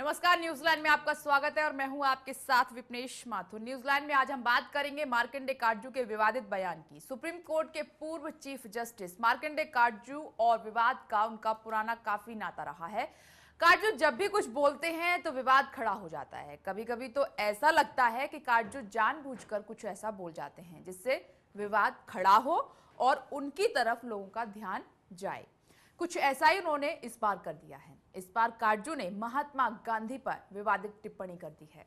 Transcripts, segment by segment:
नमस्कार, न्यूजीलैंड में आपका स्वागत है और मैं हूं आपके साथ विपनेश माथुर। न्यूजीलैंड में आज हम बात करेंगे मार्कंडे काटजू के विवादित बयान की। सुप्रीम कोर्ट के पूर्व चीफ जस्टिस मार्कंडे काटजू और विवाद का उनका पुराना काफी नाता रहा है। काटजू जब भी कुछ बोलते हैं तो विवाद खड़ा हो जाता है। कभी कभी तो ऐसा लगता है कि काटजू जानबूझकर कुछ ऐसा बोल जाते हैं जिससे विवाद खड़ा हो और उनकी तरफ लोगों का ध्यान जाए। कुछ ऐसा ही उन्होंने इस बार कर दिया है। इस बार काटजू ने महात्मा गांधी पर विवादित टिप्पणी कर दी है।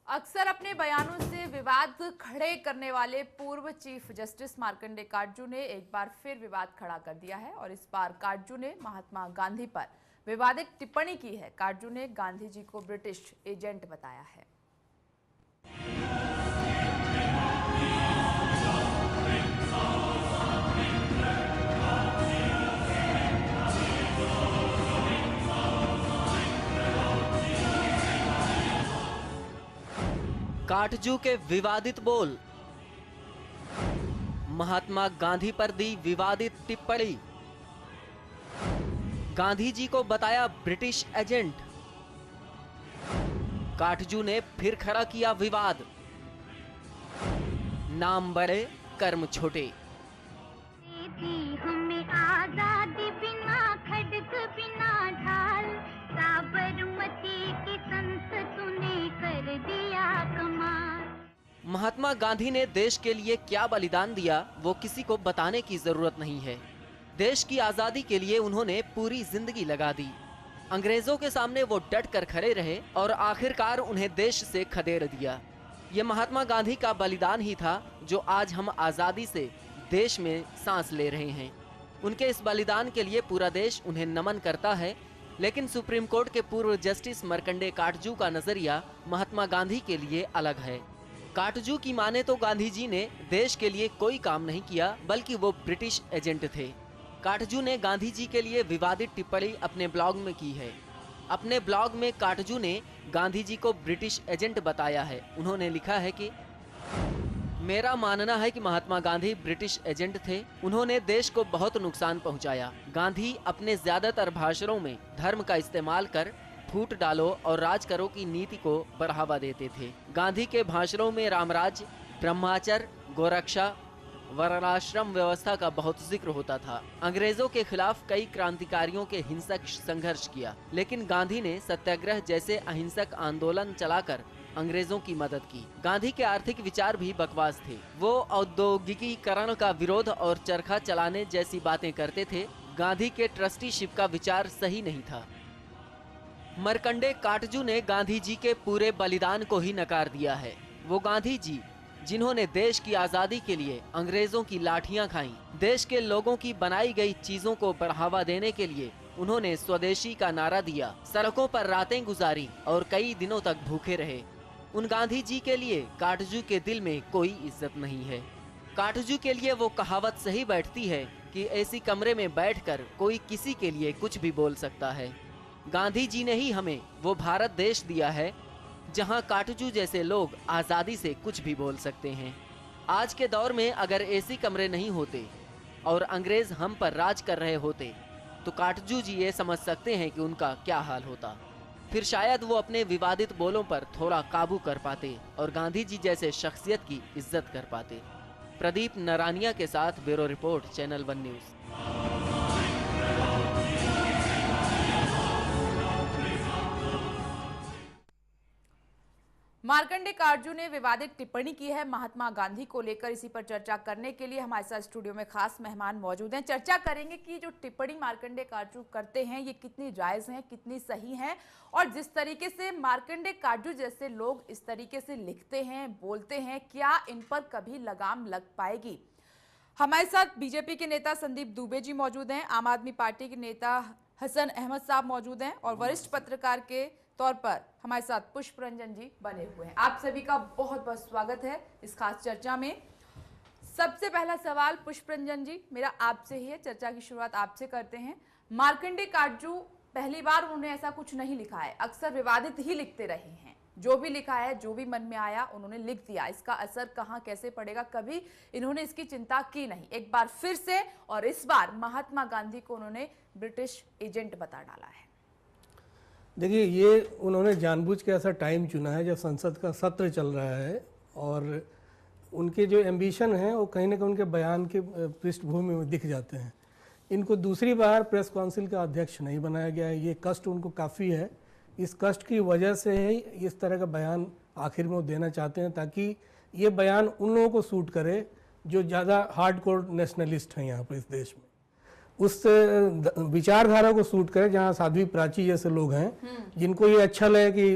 अक्सर अपने बयानों से विवाद खड़े करने वाले पूर्व चीफ जस्टिस मार्कंडे काटजू ने एक बार फिर विवाद खड़ा कर दिया है और इस बार काटजू ने महात्मा गांधी पर विवादित टिप्पणी की है। काटजू ने गांधी जी को ब्रिटिश एजेंट बताया है। काटजू के विवादित बोल, महात्मा गांधी पर दी विवादित टिप्पणी, गांधी जी को बताया ब्रिटिश एजेंट, काटजू ने फिर खड़ा किया विवाद, नाम बड़े कर्म छोटे। हमें आजादी बिना खड़ग बिना ढाल, साबरमती की संसद ने कर दिया कमाल। महात्मा गांधी ने देश के लिए क्या बलिदान दिया वो किसी को बताने की जरूरत नहीं है। देश की आजादी के लिए उन्होंने पूरी जिंदगी लगा दी। अंग्रेजों के सामने वो डट कर खड़े रहे और आखिरकार उन्हें देश से खदेड़ दिया। ये महात्मा गांधी का बलिदान ही था जो आज हम आजादी से देश में सांस ले रहे हैं। उनके इस बलिदान के लिए पूरा देश उन्हें नमन करता है। लेकिन सुप्रीम कोर्ट के पूर्व जस्टिस मार्कंडे काटजू का नजरिया महात्मा गांधी के लिए अलग है। काटजू की माने तो गांधी जी ने देश के लिए कोई काम नहीं किया, बल्कि वो ब्रिटिश एजेंट थे। काटजू ने गांधी जी के लिए विवादित टिप्पणी अपने ब्लॉग में की है। अपने ब्लॉग में काटजू ने गांधी जी को ब्रिटिश एजेंट बताया है। उन्होंने लिखा है कि मेरा मानना है कि महात्मा गांधी ब्रिटिश एजेंट थे। उन्होंने देश को बहुत नुकसान पहुंचाया। गांधी अपने ज्यादातर भाषणों में धर्म का इस्तेमाल कर फूट डालो और राज करो की नीति को बढ़ावा देते थे। गांधी के भाषणों में रामराज, ब्रह्माचर्य, गोरक्षा, वर्णाश्रम व्यवस्था का बहुत जिक्र होता था। अंग्रेजों के खिलाफ कई क्रांतिकारियों के हिंसक संघर्ष किया, लेकिन गांधी ने सत्याग्रह जैसे अहिंसक आंदोलन चलाकर अंग्रेजों की मदद की। गांधी के आर्थिक विचार भी बकवास थे। वो औद्योगिकीकरण का विरोध और चरखा चलाने जैसी बातें करते थे। गांधी के ट्रस्टीशिप का विचार सही नहीं था। मार्कंडे काटजू ने गांधी जी के पूरे बलिदान को ही नकार दिया है। वो गांधी जी जिन्होंने देश की आजादी के लिए अंग्रेजों की लाठियां खाईं, देश के लोगों की बनाई गई चीजों को बढ़ावा देने के लिए उन्होंने स्वदेशी का नारा दिया, सड़कों पर रातें गुजारी और कई दिनों तक भूखे रहे, उन गांधी जी के लिए काटजू के दिल में कोई इज्जत नहीं है। काटजू के लिए वो कहावत सही बैठती है कि ऐसी कमरे में बैठकर कोई किसी के लिए कुछ भी बोल सकता है। गांधी जी ने ही हमें वो भारत देश दिया है जहां काटजू जैसे लोग आजादी से कुछ भी बोल सकते हैं। आज के दौर में अगर ऐसी कमरे नहीं होते और अंग्रेज हम पर राज कर रहे होते तो काटजू जी ये समझ सकते हैं कि उनका क्या हाल होता। फिर शायद वो अपने विवादित बोलों पर थोड़ा काबू कर पाते और गांधी जी जैसे शख्सियत की इज्जत कर पाते। प्रदीप नरानिया के साथ bureau report, channel 1 news. Markandey Katju ने विवादित टिप्पणी की है महात्मा गांधी को लेकर। इसी पर चर्चा करने के लिए हमारे साथ स्टूडियो में खास मेहमान मौजूद हैं। चर्चा करेंगे कि जो टिप्पणी मार्कंडे काटजू करते हैं ये कितनी जायज है, कितनी सही है, और जिस तरीके से मार्कंडे काटजू जैसे लोग इस तरीके से लिखते हैं, बोलते हैं, क्या इन पर कभी लगाम लग पाएगी। हमारे साथ बीजेपी के नेता संदीप दुबे जी मौजूद हैं, आम आदमी पार्टी के नेता हसन अहमद साहब मौजूद हैं और वरिष्ठ पत्रकार के तौर पर हमारे साथ पुष्प रंजन जी बने हुए हैं। आप सभी का बहुत बहुत स्वागत है इस खास चर्चा में। सबसे पहला सवाल पुष्प रंजन जी मेरा आपसे ही है, चर्चा की शुरुआत आपसे करते हैं। मार्कंडे काटजू पहली बार उन्होंने ऐसा कुछ नहीं लिखा है, अक्सर विवादित ही लिखते रहे हैं। जो भी लिखा है, जो भी मन में आया उन्होंने लिख दिया। इसका असर कहां कैसे पड़ेगा कभी इन्होंने इसकी चिंता की नहीं। एक बार फिर से, और इस बार महात्मा गांधी को उन्होंने ब्रिटिश एजेंट बता डाला है। देखिए, ये उन्होंने जानबूझ के ऐसा टाइम चुना है जब संसद का सत्र चल रहा है, और उनके जो एम्बिशन हैं वो कहीं ना कहीं उनके बयान के पृष्ठभूमि में दिख जाते हैं। इनको दूसरी बार प्रेस काउंसिल का अध्यक्ष नहीं बनाया गया है, ये कष्ट उनको काफ़ी है। इस कष्ट की वजह से ही इस तरह का बयान आखिर में वो देना चाहते हैं, ताकि ये बयान उन लोगों को सूट करे जो ज़्यादा हार्डकोर नेशनलिस्ट हैं यहाँ पर इस देश में, उस विचारधारा को सूट करे जहाँ साध्वी प्राची जैसे लोग हैं, जिनको ये अच्छा लगे कि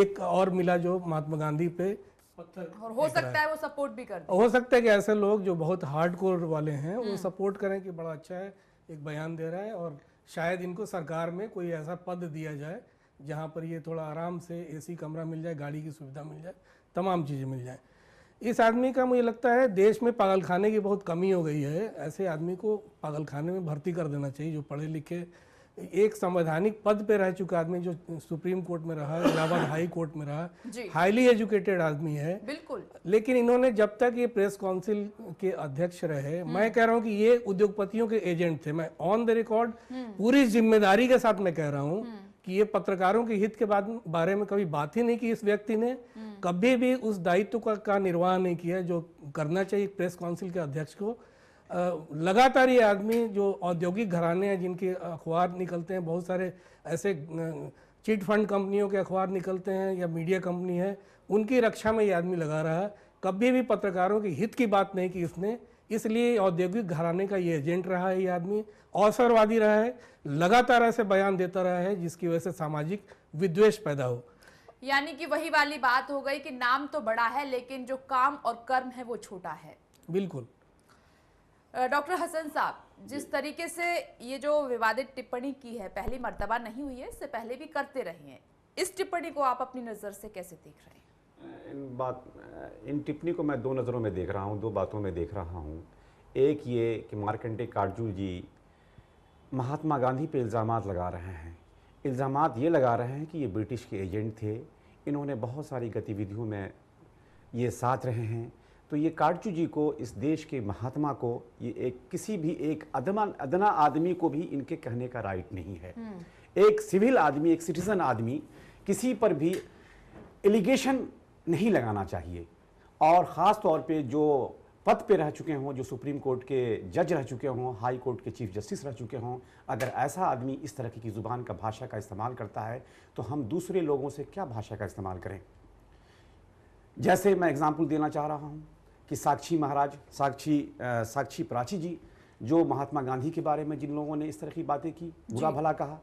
एक और मिला जो महात्मा गांधी पे पत्थर, और हो सकता है वो सपोर्ट भी कर दे। हो सकता है कि ऐसे लोग जो बहुत हार्डकोर वाले हैं वो सपोर्ट करें कि बड़ा अच्छा है, एक बयान दे रहा है, और शायद इनको सरकार में कोई ऐसा पद दिया जाए जहाँ पर ये थोड़ा आराम से एसी कमरा मिल जाए, गाड़ी की सुविधा मिल जाए, तमाम चीज़ें मिल जाए। इस आदमी का मुझे लगता है देश में पागलखाने की बहुत कमी हो गई है। ऐसे आदमी को पागलखाने में भर्ती कर देना चाहिए, जो पढ़े लिखे एक संवैधानिक पद पे रह चुका आदमी, जो सुप्रीम कोर्ट में रहा, इलाहाबाद हाई कोर्ट में रहा, हाईली एजुकेटेड आदमी है। बिल्कुल। लेकिन इन्होंने जब तक ये प्रेस काउंसिल के अध्यक्ष रहे, मैं कह रहा हूँ कि ये उद्योगपतियों के एजेंट थे। मैं ऑन द रिकॉर्ड पूरी जिम्मेदारी के साथ मैं कह रहा हूँ कि ये पत्रकारों के हित के बारे में कभी बात ही नहीं की इस व्यक्ति ने, कभी भी उस दायित्व का निर्वाह नहीं किया जो करना चाहिए प्रेस काउंसिल के अध्यक्ष को। लगातार ये आदमी, जो औद्योगिक घराने हैं जिनके अखबार निकलते हैं, बहुत सारे ऐसे चिट फंड कंपनियों के अखबार निकलते हैं या मीडिया कंपनी है, उनकी रक्षा में ये आदमी लगा रहा। कभी भी पत्रकारों के हित की बात नहीं की इसने, इसलिए औद्योगिक घराने का ये एजेंट रहा है। ये आदमी अवसरवादी रहा है, लगातार ऐसे बयान देता रहा है जिसकी वजह से सामाजिक विद्वेष पैदा हो। यानी कि वही वाली बात हो गई कि नाम तो बड़ा है लेकिन जो काम और कर्म है वो छोटा है। बिल्कुल। डॉक्टर हसन साहब, जिस तरीके से ये जो विवादित टिप्पणी की है, पहली मर्तबा नहीं हुई है, इससे पहले भी करते रहे हैं, इस टिप्पणी को आप अपनी नज़र से कैसे देख रहे हैं? इन टिप्पणी को मैं दो नज़रों में देख रहा हूँ, दो बातों में देख रहा हूँ। एक ये कि मार्कंडे काटजू जी महात्मा गांधी पे इल्ज़ामात लगा रहे हैं। इल्ज़ामात ये लगा रहे हैं कि ये ब्रिटिश के एजेंट थे, इन्होंने बहुत सारी गतिविधियों में ये साथ रहे हैं। तो ये काटजू जी को, इस देश के महात्मा को, ये किसी भी एक अदना आदमी को भी इनके कहने का राइट नहीं है। एक सिविल आदमी, एक सिटीजन आदमी किसी पर भी एलिगेशन नहीं लगाना चाहिए, और ख़ास तौर पे जो पद पे रह चुके हों, जो सुप्रीम कोर्ट के जज रह चुके हों, हाई कोर्ट के चीफ जस्टिस रह चुके हों, अगर ऐसा आदमी इस तरह की ज़ुबान का, भाषा का इस्तेमाल करता है तो हम दूसरे लोगों से क्या भाषा का इस्तेमाल करें। जैसे मैं एग्जाम्पल देना चाह रहा हूँ कि साक्षी प्राची जी, जो महात्मा गांधी के बारे में जिन लोगों ने इस तरह की बातें की, बुरा भला कहा,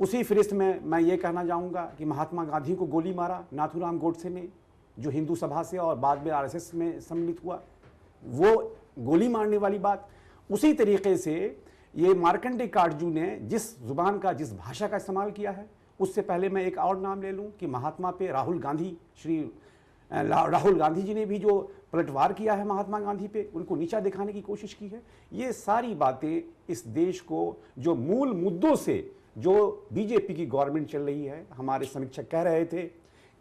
उसी फरिस्त में मैं ये कहना चाहूँगा कि महात्मा गांधी को गोली मारा नाथूराम गोडसे ने, जो हिंदू सभा से और बाद में आरएसएस में सम्मिलित हुआ, वो गोली मारने वाली बात। उसी तरीके से ये मार्कंडे काटजू ने जिस जुबान का, जिस भाषा का इस्तेमाल किया है, उससे पहले मैं एक और नाम ले लूं कि महात्मा पे राहुल गांधी जी ने भी जो पलटवार किया है महात्मा गांधी पे, उनको नीचा दिखाने की कोशिश की है। ये सारी बातें इस देश को, जो मूल मुद्दों से जो बीजेपी की गवर्नमेंट चल रही है, हमारे समीक्षक कह रहे थे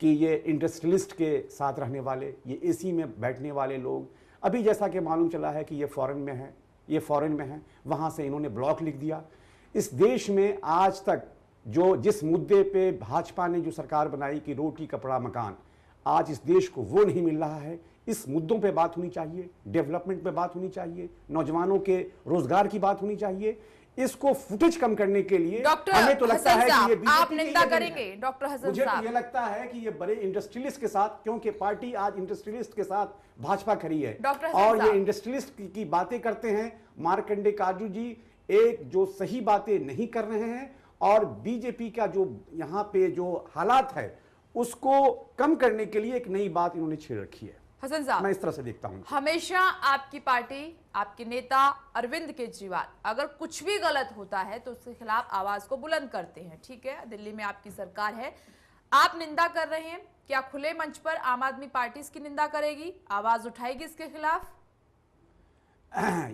कि ये इंडस्ट्रियलिस्ट के साथ रहने वाले, ये एसी में बैठने वाले लोग, अभी जैसा कि मालूम चला है कि ये फॉरेन में है, वहाँ से इन्होंने ब्लॉक लिख दिया। इस देश में आज तक जो जिस मुद्दे पे भाजपा ने जो सरकार बनाई कि रोटी कपड़ा मकान, आज इस देश को वो नहीं मिल रहा है। इस मुद्दों पे बात होनी चाहिए, डेवलपमेंट पे बात होनी चाहिए, नौजवानों के रोजगार की बात होनी चाहिए। इसको फुटेज कम करने के लिए हमें तो लगता है कि ये आप निंदा करेंगे डॉक्टर हसन मुझे साहब। तो ये लगता है कि ये बड़े इंडस्ट्रियलिस्ट के साथ, क्योंकि पार्टी आज इंडस्ट्रियलिस्ट के साथ भाजपा खड़ी है, और ये इंडस्ट्रियलिस्ट की बातें करते हैं। मार्कंडे काटजू जी एक जो सही बातें नहीं कर रहे हैं, और बीजेपी का जो यहाँ पे जो हालात है उसको कम करने के लिए एक नई बात इन्होंने छेड़ रखी है। हसन साहब, मैं इस तरह से देखता हूं। हमेशा आपकी पार्टी, आपके नेता अरविंद केजरीवाल अगर कुछ भी गलत होता है तो उसके खिलाफ आवाज को बुलंद करते हैं। ठीक है, दिल्ली में आपकी सरकार है, आप निंदा कर रहे हैं, क्या खुले मंच पर आम आदमी पार्टी इसकी निंदा करेगी, आवाज उठाएगी इसके खिलाफ?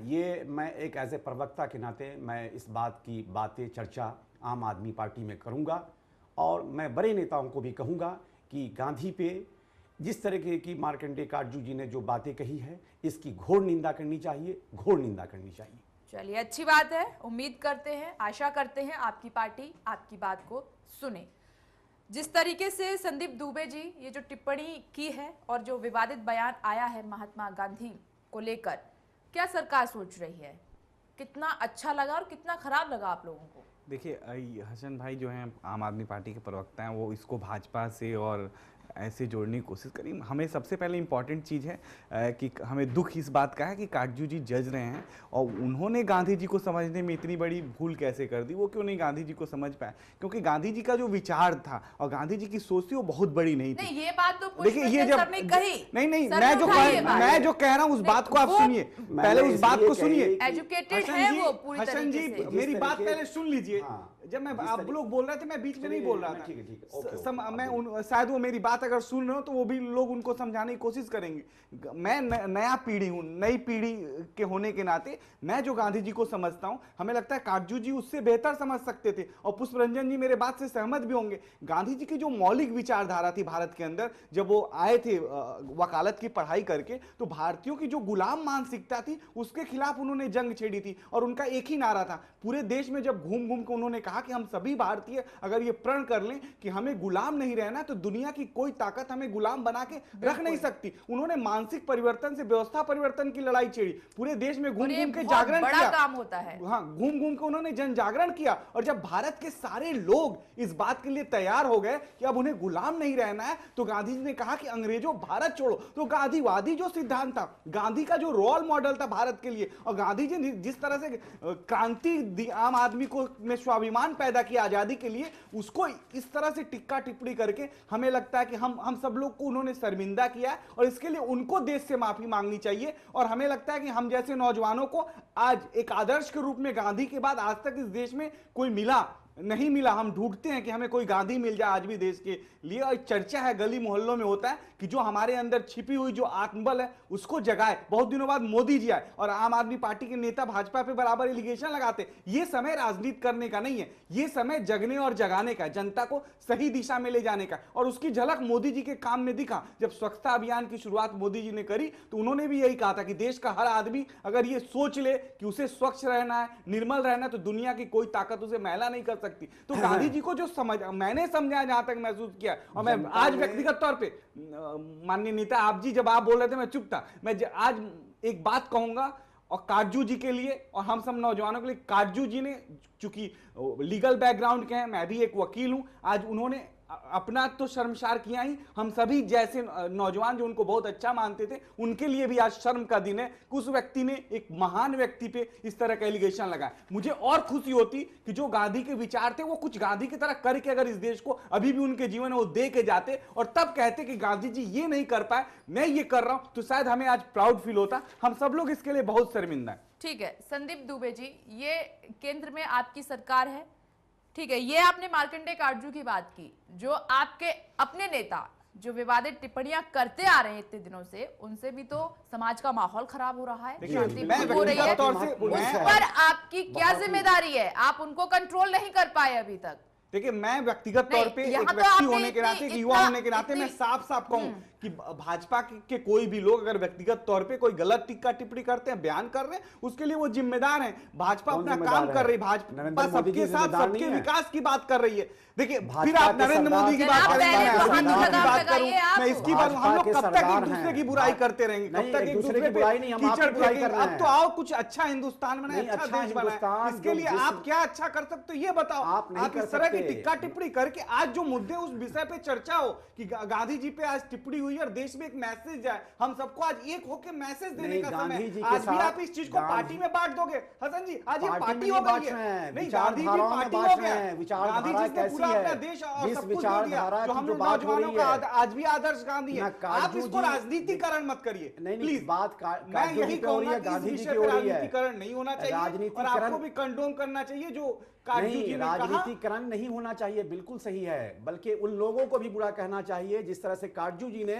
ये मैं एक एज ए प्रवक्ता के नाते मैं इस बात की बातें, चर्चा आम आदमी पार्टी में करूंगा, और मैं बड़े नेताओं को भी कहूंगा कि गांधी पे जिस तरीके की मार्कंडेय काटजू जी ने जो बातें कही है, इसकी घोर निंदा करनी चाहिए, घोर निंदा करनी चाहिए। चलिए, अच्छी बात है। उम्मीद करते हैं, आशा करते हैं आपकी पार्टी आपकी बात को सुने। जिस तरीके से संदीप दुबे जी ये जो टिप्पणी की है और जो विवादित बयान आया है महात्मा गांधी को लेकर, क्या सरकार सोच रही है? कितना अच्छा लगा और कितना खराब लगा आप लोगों को? देखिए, हसन भाई जो हैं आम आदमी पार्टी के प्रवक्ता हैं, वो इसको भाजपा से और ऐसे जोड़ने की कोशिश करी। हमें सबसे पहले इम्पॉर्टेंट चीज़ है कि हमें दुख इस बात का है कि काटजू जी जज रहे हैं और उन्होंने गांधी जी को समझने में इतनी बड़ी भूल कैसे कर दी। वो क्यों नहीं गांधी जी को समझ पाए? क्योंकि गांधी जी का जो विचार था और गांधी जी की सोच थी वो बहुत बड़ी नहीं थी। नहीं, ये बात तो देखिए, ये जब सर ने कही। नहीं, सर मैं ने जो कह रहा हूँ उस बात को आप सुनिए, पहले उस बात को सुनिए। एजुकेटेड है वो पूरी हसन जी, तरीके से। मेरी बात पहले सुन लीजिए। हाँ, जब मैं आप लोग बोल रहे थे मैं बीच में नहीं बोल रहा था। ठीक है, मैं शायद वो मेरी बात अगर सुन रहे हो तो वो भी लोग उनको समझाने की कोशिश करेंगे। मैं नया पीढ़ी हूँ, नई पीढ़ी के होने के नाते मैं जो गांधी जी को समझता हूँ, हमें लगता है काटजू जी उससे बेहतर समझ सकते थे और पुष्परंजन जी मेरे बात से सहमत भी होंगे। गांधी जी की जो मौलिक विचारधारा थी भारत के अंदर, जब वो आए थे वकालत की पढ़ाई करके, तो भारतीयों की जो गुलाम मानसिकता थी उसके खिलाफ उन्होंने जंग छेड़ी थी और उनका एक ही नारा था पूरे देश में। जब घूम घूम के उन्होंने कहा कि हम सभी भारतीय अगर ये प्रण कर लें कि हमें गुलाम नहीं रहना, तो दुनिया की कोई ताकत हमें गुलाम बना के रख नहीं सकती। उन्होंने मानसिक परिवर्तन से व्यवस्था परिवर्तन की लड़ाई छेड़ी, पूरे देश में घूम घूम के जागरण बड़ा किया। काम होता है। हाँ, घूम घूम के उन्होंने जन जागरण किया और जब भारत के सारे लोग इस बात के लिए तैयार हो गए कि अब उन्हें गुलाम नहीं रहना है, तो गांधी जी ने कहा कि अंग्रेजों भारत छोड़ो। तो गांधीवादी जो सिद्धांत था, गांधी का जो रोल मॉडल था भारत के लिए, और गांधी जी जिस तरह से क्रांति आम आदमी को में स्वाभिमान पैदा किया आजादी के लिए, उसको इस तरह से टिक्का टिप्पणी करके हमें लगता है कि हम सब लोग को उन्होंने शर्मिंदा किया है और इसके लिए उनको देश से माफी मांगनी चाहिए। और हमें लगता है कि हम जैसे नौजवानों को आज एक आदर्श के रूप में गांधी के बाद आज तक इस देश में कोई नहीं मिला। हम ढूंढते हैं कि हमें कोई गांधी मिल जाए आज भी देश के लिए। और चर्चा है गली मोहल्लों में होता है कि जो हमारे अंदर छिपी हुई जो आत्मबल है उसको जगाए। बहुत दिनों बाद मोदी जी आए और आम आदमी पार्टी के नेता भाजपा पे बराबर एलिगेशन लगाते। ये समय राजनीति करने का नहीं है, ये समय जगने और जगाने का, जनता को सही दिशा में ले जाने का। और उसकी झलक मोदी जी के काम में दिखा। जब स्वच्छता अभियान की शुरुआत मोदी जी ने करी तो उन्होंने भी यही कहा था कि देश का हर आदमी अगर ये सोच ले कि उसे स्वच्छ रहना है, निर्मल रहना है, तो दुनिया की कोई ताकत उसे मैला नहीं कर सकती। तो गांधी जी को जो मैंने समझा, जहां तक महसूस किया, और मैं आज व्यक्तिगत तौर पे, माननीय नेता आप जी जब आप बोल रहे थे मैं चुप था, मैं आज एक बात कहूंगा और काटजू जी के लिए और हम सब नौजवानों के लिए। काटजू जी ने, चूंकि लीगल बैकग्राउंड के हैं, मैं भी एक वकील हूं, आज उन्होंने अपना तो शर्मसार किया ही, हम सभी जैसे नौजवान जो उनको बहुत अच्छा मानते थे उनके लिए भी आज शर्म का दिन है कि उस व्यक्ति ने एक महान व्यक्ति पे इस तरह का एलिगेशन लगाया। मुझे और खुशी होती कि जो गांधी के विचार थे वो कुछ गांधी की तरह करके अगर इस देश को अभी भी उनके जीवन में वो दे के जाते और तब कहते कि गांधी जी ये नहीं कर पाए, मैं ये कर रहा हूं, तो शायद हमें आज प्राउड फील होता। हम सब लोग इसके लिए बहुत शर्मिंदा है। ठीक है संदीप दुबे जी, ये केंद्र में आपकी सरकार है, ठीक है। ये आपने मार्कंडेय काटजू की बात की, जो आपके अपने नेता जो विवादित टिप्पणियां करते आ रहे हैं इतने दिनों से, उनसे भी तो समाज का माहौल खराब हो रहा है, शांति भंग हो रही है। उस पर आपकी क्या जिम्मेदारी है? आप उनको कंट्रोल नहीं कर पाए अभी तक। देखिए, मैं व्यक्तिगत तौर पे एक व्यक्ति होने के नाते, एक युवा होने के नाते मैं साफ साफ कहूं कि भाजपा के कोई भी लोग अगर व्यक्तिगत तौर पे कोई गलत टिक्का टिप्पणी करते हैं, बयान कर रहे हैं, उसके लिए वो जिम्मेदार हैं। भाजपा अपना काम कर रही है, भाजपा सबके साथ सबके विकास की बात कर रही है। देखिए, फिर आप नरेंद्र मोदी की बात करेंगे, मैं इसकी बात, हम लोग कब तक एक दूसरे की बुराई करते रहेंगे? कब तक एक दूसरे की बुराई नहीं, कीचड़ फेंकेंगे? अब तो आओ कुछ अच्छा हिंदुस्तान बनाए, अच्छा देश बनाए। इसके लिए आप क्या अच्छा कर सकते हो ये बताओ। आप इस तरह की टिक्का टिप्पणी करके आज जो मुद्दे उस विषय पे चर्चा हो कि गांधी जी पे आज टिप्पणी हुई और देश में एक मैसेज जाए, हम सबको आज एक होकर मैसेज देने का समय। आज भी आप इस चीज को पार्टी में बांट दोगे हसन जी? आज ये पार्टी हो गई है, नहीं गांधी जी पार्टी हो गया। गांधी जी ने पूरा अपना देश और सब कुछ दे दिया, जो हम नौजवानों का आज भी आदर्श गांधी है। आप इसको राजनीतिकरण मत करिए प्लीज। मैं यही कहूंगा कि इस विषय पर राजनीतिकरण नहीं होना चाहिए और आपको भी कंडोम करना चाहिए जो नहीं, राजनीतिकरण नहीं होना चाहिए, बिल्कुल सही है। बल्कि उन लोगों को भी बुरा कहना चाहिए जिस तरह से काटजू जी ने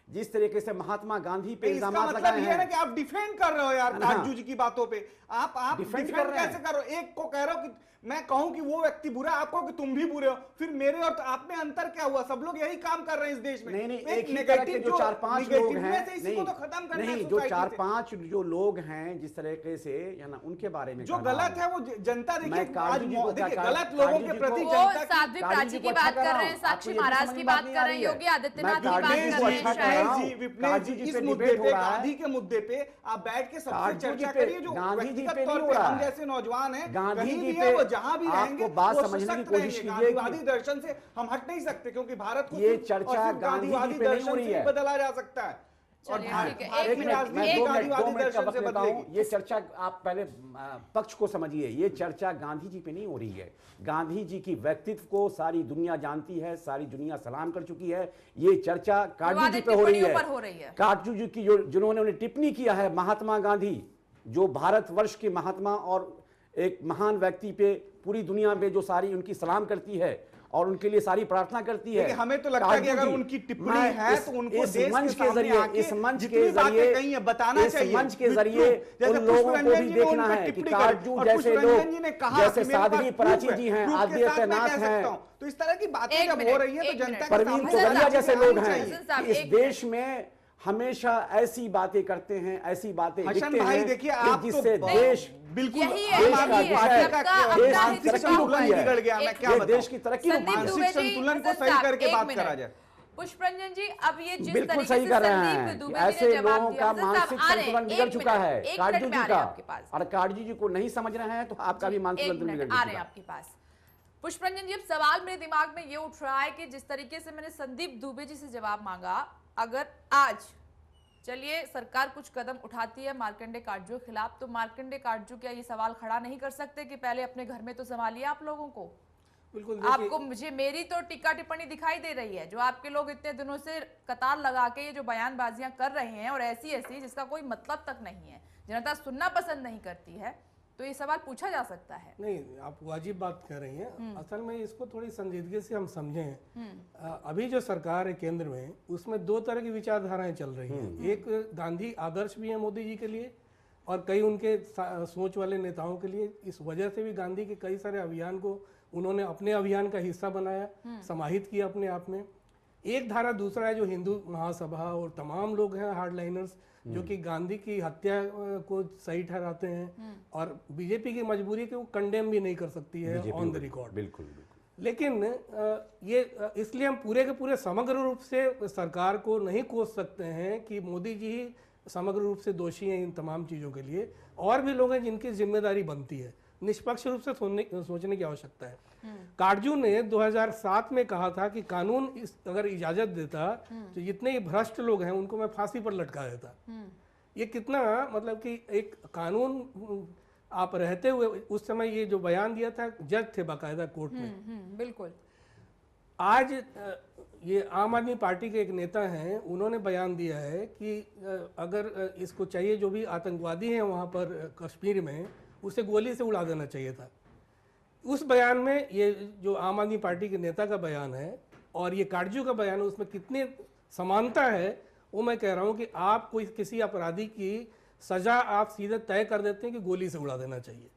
जिस तरीके से महात्मा गांधी पे इसका इल्जाम मतलब लगाए ये है ना हैं। कि आप डिफेंड कर रहे हो यार हाँ। काटजू जी की बातों पे। आप डिफेंड डिफेंड कर रहे हैं। कैसे कर रहे हो? एक को कह रहे हो कि मैं कहूं कि वो व्यक्ति बुरा है, आप कहो कि तुम भी बुरे हो, फिर मेरे और आप में अंतर क्या हुआ? सब लोग यही काम कर रहे हैं इस देश में। नहीं एक एक ही तरह के नेगेटिव जो 4-5 लोग नेगेटिव हैं, में से इसी को तो खत्म करना है नहीं जो सोसाइटी से। 4-5 जो लोग हैं जिस तरीके से या ना उनके बारे में जो कर रहा गलत हूं। है वो जनता देखिए मैं आज काटजू जी को देखिए क्या गलत काटजू लोगों जी के को- प्रति वो जनता की साध्वी काटजू प्राची जी की को बात अच्छा कर कर रहे रहा हैं, हूं। साक्षी आपको ये महाराज समझ की में बात नहीं कर आ रहे हैं, रही है। योगी आदित्यनाथ मैं की बात काटजू जी कर को रहे हैं, अच्छा कर रहा शायद हूं। जी, विप्लव काटजू जी, जी इस पे मुद्दे डिबेट हो पे रहा है। गांधी के मुद्दे पे आप बैठ के सबसे काटजू जी चर्चा पे करिए। जो गांधी जी व्यक्तिगत पे तौर नहीं हो पे रहा हम है। जैसे नौजवान हैं, गांधी कहीं जी भी पे है वो जहां भी आपको रहेंगे बात वो समझने की सशक्त कोशिश रहेंगे। कीजिए कि- गांधीवादी दर्शन से हम हट नहीं सकते, क्योंकि भारत को ये सिर्फ और चर्चा सिर्फ गांधी जी गांधीवादी पे नहीं हो दर्शन रही से ही है। बदला जा सकता है। और चलिए, भारत ठीक है, भारत एक की मिनट, राजनीति मैं 2 गांधीवादी मिनट का दर्शन वक्त से लेता हूं। बदलेगी। ये चर्चा आप पहले पक्ष को समझिए। ये चर्चा गांधी जी पे नहीं हो रही है। गांधी जी की व्यक्तित्व को सारी दुनिया जानती है, सारी दुनिया सलाम कर चुकी है। ये चर्चा काटजू जी विवादित पे हो रही टिप्पणियों है। पर हो रही है। काटजू जी की जिन्होंने उन्हें टिप्पणी किया है, महात्मा गांधी जो भारतवर्ष के महात्मा और एक महान व्यक्ति पे पूरी दुनिया में जो सारी उनकी सलाम करती है और उनके लिए सारी प्रार्थना करती है। देखिए, हमें तो लगता है कि काटजू अगर जी, उनकी टिप्पणी मैं है इस- तो उनको इस देश मंच के के सामने जरिए आके इस मंच जितनी के बातें जरिए कही हैं बताना इस चाहिए। मंच के विप्लव, जरिए जैसे उन लोगों को पुष्परंजन भी जी ने उन देखना पे है कि टिप्पणी काटजू करी और जैसे पुष्परंजन जी ने लोग कहा जैसे कि मेरे पास साध्वी प्रूफ प्राची है, जी हैं, प्रूफ के साथ मैं आदित्यनाथ कह सकता हैं, हूं। तो इस तरह की बातें एक जब मिनट, हो रही है तो एक जनता मिनट। के परवीन सामने तोगड़िया सामने जैसे आनी लोग हैं चाहिए। साहब, इस एक देश में हमेशा ऐसी बातें करते हैं, ऐसी बातें हसन लिखते भाई, हैं देखिए, कि आप तो जिससे बहुत- देश बिल्कुल यही है, आम देश आदमी का यही है, विषय पार्टी का सबका अपना देश की हित तरक्की छुपा रुक हुआ रही है। बिगड़ गया, मैं एक क्या ये बताऊं। देश की तरक्की रुक संदीप रही है। दुबे मानसिक जी, संतुलन को हसन सही साहब, करके एक बात मिनट। करा जाए। पुष्परंजन जी, अब ये जिस बिल्कुल तरीके सही से कर रहे संदीप हैं दुबे कि जी ने ऐसे जवाब लोगों दिया, का हसन साहब, मानसिक आ रहे हैं, संतुलन बिगड़ एक चुका मिनट, है एक काटजू मिनट जी में आ का। रहे हैं आपके पास। और काटजू जी को नहीं समझ रहे हैं तो आपका भी मानसिक एक संतुलन मिनट, बिगड़ आ रहे हैं चुका। आपके पास। पुष्परंजन जी, अब सवाल मेरे दिमाग में ये उठ रहा है कि जिस तरीके से मैंने संदीप दुबे जी से जवाब मांगा, अगर आज चलिए सरकार कुछ कदम उठाती है मार्कंडे काटजू के खिलाफ, तो मार्कंडे काटजू क्या ये सवाल खड़ा नहीं कर सकते कि पहले अपने घर में तो संभालिए आप लोगों को? बिल्कुल देखिए, आपको मुझे मेरी तो टिक्का टिप्पणी दिखाई दे रही है, जो आपके लोग इतने दिनों से कतार लगा के ये जो बयानबाजियां कर रहे हैं और ऐसी ऐसी जिसका कोई मतलब तक नहीं है, जनता सुनना पसंद नहीं करती है, तो ये सवाल पूछा जा सकता है। नहीं, आप वाजिब बात कर रही हैं। असल में इसको थोड़ी संजीदगी से हम समझें। अभी जो सरकार है केंद्र में, उसमें 2 तरह की विचारधाराएं चल रही हैं। एक गांधी आदर्श भी है मोदी जी के लिए और कई उनके सोच वाले नेताओं के लिए। इस वजह से भी गांधी के कई सारे अभियान को उन्होंने अपने अभियान का हिस्सा बनाया, समाहित किया अपने आप में। एक धारा दूसरा है जो हिंदू महासभा और तमाम लोग हैं हार्डलाइनर्स, जो कि गांधी की हत्या को सही ठहराते हैं और बीजेपी की मजबूरी कि वो कंडेम भी नहीं कर सकती है ऑन द रिकॉर्ड। बिल्कुल बिल्कुल। लेकिन ये इसलिए हम पूरे के पूरे समग्र रूप से सरकार को नहीं कोस सकते हैं कि मोदी जी ही समग्र रूप से दोषी हैं इन तमाम चीज़ों के लिए। और भी लोग हैं जिनकी जिम्मेदारी बनती है, निष्पक्ष रूप से सोचने की आवश्यकता है। काटजू ने 2007 में कहा था कि कानून अगर इजाजत देता तो जितने ये भ्रष्ट लोग हैं उनको मैं फांसी पर लटका देता। ये कितना, मतलब कि एक कानून आप रहते हुए उस समय ये जो बयान दिया था, जज थे बाकायदा कोर्ट में। बिल्कुल। आज ये आम आदमी पार्टी के एक नेता हैं, उन्होंने बयान दिया है कि अगर इसको चाहिए, जो भी आतंकवादी हैं वहाँ पर कश्मीर में, उसे गोली से उड़ा देना चाहिए था। उस बयान में ये जो आम आदमी पार्टी के नेता का बयान है और ये काटजू का बयान है, उसमें कितनी समानता है वो मैं कह रहा हूँ कि आप कोई किसी अपराधी की सज़ा आप सीधे तय कर देते हैं कि गोली से उड़ा देना चाहिए।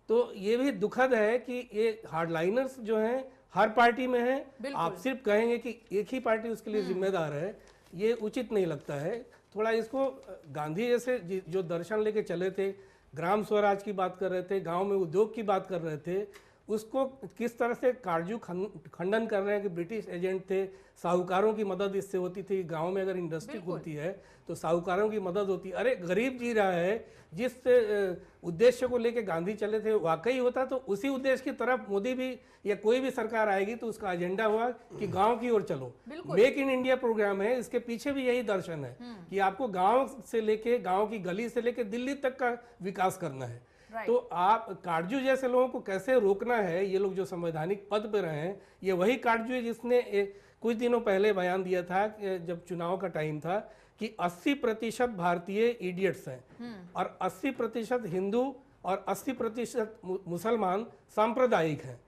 तो ये भी दुखद है कि ये हार्डलाइनर्स जो हैं हर पार्टी में हैं। आप सिर्फ कहेंगे कि एक ही पार्टी उसके लिए जिम्मेदार है, ये उचित नहीं लगता है। थोड़ा इसको गांधी जैसे जो दर्शन लेके चले थे, ग्राम स्वराज की बात कर रहे थे, गांव में उद्योग की बात कर रहे थे, उसको किस तरह से काटजू खंडन कर रहे हैं कि ब्रिटिश एजेंट थे, साहूकारों की मदद इससे होती थी। गांव में अगर इंडस्ट्री खुलती है तो साहूकारों की मदद होती है। अरे गरीब जी रहा है, जिस उद्देश्य को लेके गांधी चले थे वाकई होता तो उसी उद्देश्य की तरफ मोदी भी या कोई भी सरकार आएगी तो उसका एजेंडा हुआ कि गांव की ओर चलो। मेक इन इंडिया प्रोग्राम है, इसके पीछे भी यही दर्शन है कि आपको गांव से लेके, गांव की गली से लेके दिल्ली तक का विकास करना है। तो आप काटजू जैसे लोगों को कैसे रोकना है? ये लोग जो संवैधानिक पद पे रहे हैं, ये वही काटजू है जिसने कुछ दिनों पहले बयान दिया था जब चुनाव का टाइम था कि 80% भारतीय इडियट्स हैं और 80% हिंदू और 80% मुसलमान सांप्रदायिक हैं।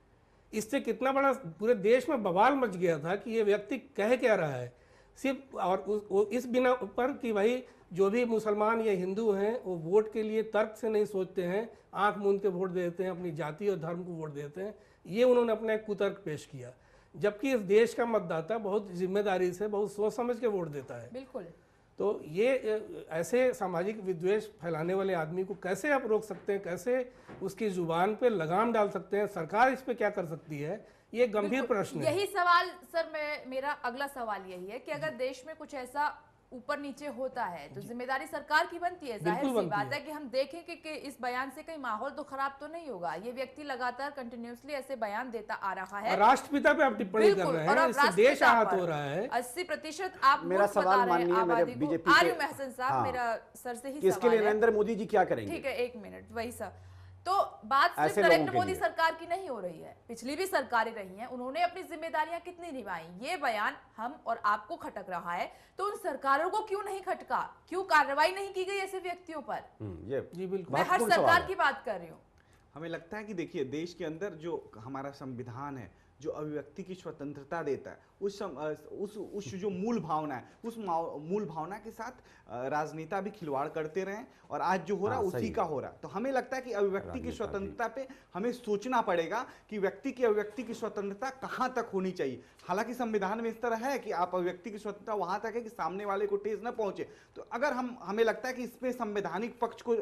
इससे कितना बड़ा पूरे देश में बवाल मच गया था कि ये व्यक्ति कह क्या रहा है। सिर्फ और इस बिना पर कि भाई जो भी मुसलमान या हिंदू हैं वो वोट के लिए तर्क से नहीं सोचते हैं, आंख मूंद के वोट देते हैं, अपनी जाति और धर्म को वोट देते हैं, ये उन्होंने अपना एक कुतर्क पेश किया। जबकि इस देश का मतदाता बहुत जिम्मेदारी से, बहुत सोच समझ के वोट देता है। बिल्कुल। तो ये ऐसे सामाजिक विद्वेष फैलाने वाले आदमी को कैसे आप रोक सकते हैं, कैसे उसकी जुबान पे लगाम डाल सकते हैं, सरकार इस पे क्या कर सकती है, ये गंभीर प्रश्न है। यही सवाल सर, मेरा अगला सवाल यही है कि अगर देश में कुछ ऐसा ऊपर नीचे होता है तो जिम्मेदारी सरकार की बनती है। जाहिर सी बात है कि हम देखें कि इस बयान से कहीं माहौल तो खराब तो नहीं होगा। ये व्यक्ति लगातार कंटिन्यूअसली ऐसे बयान देता आ रहा है। राष्ट्रपिता पे आप टिप्पणी कर रहे हैं, इससे देश आहत हो रहा है। 80% आप मेरा सवाल माननीय मेरे बीजेपी आर्य महसन साहब, मेरा सर से ही इसके लिए नरेंद्र मोदी जी क्या करेंगे? ठीक है, एक मिनट, वही सर। तो बात सिर्फ नरेंद्र मोदी सरकार की नहीं हो रही है, पिछली भी सरकारें रही हैं, उन्होंने अपनी जिम्मेदारियां कितनी निभाई। ये बयान हम और आपको खटक रहा है, तो उन सरकारों को क्यों नहीं खटका, क्यों कार्रवाई नहीं की गई ऐसे व्यक्तियों पर? ये जी बिल्कुल, मैं हर सरकार की बात कर रही हूँ। हमें लगता है कि देखिए, देश के अंदर जो हमारा संविधान है, जो अभिव्यक्ति की स्वतंत्रता देता है, उस जो मूल भावना है, उस मूल भावना के साथ राजनेता भी खिलवाड़ करते रहे और आज जो हो रहा है उसी का हो रहा है। तो हमें लगता है कि अभिव्यक्ति की स्वतंत्रता पे हमें सोचना पड़ेगा कि व्यक्ति की अभिव्यक्ति की स्वतंत्रता कहाँ तक होनी चाहिए। हालांकि संविधान में इस तरह है कि आप अभिव्यक्ति की स्वतंत्रता वहां तक है कि सामने वाले को ठेस न पहुंचे। तो अगर हमें लगता है कि इसमें संवैधानिक पक्ष को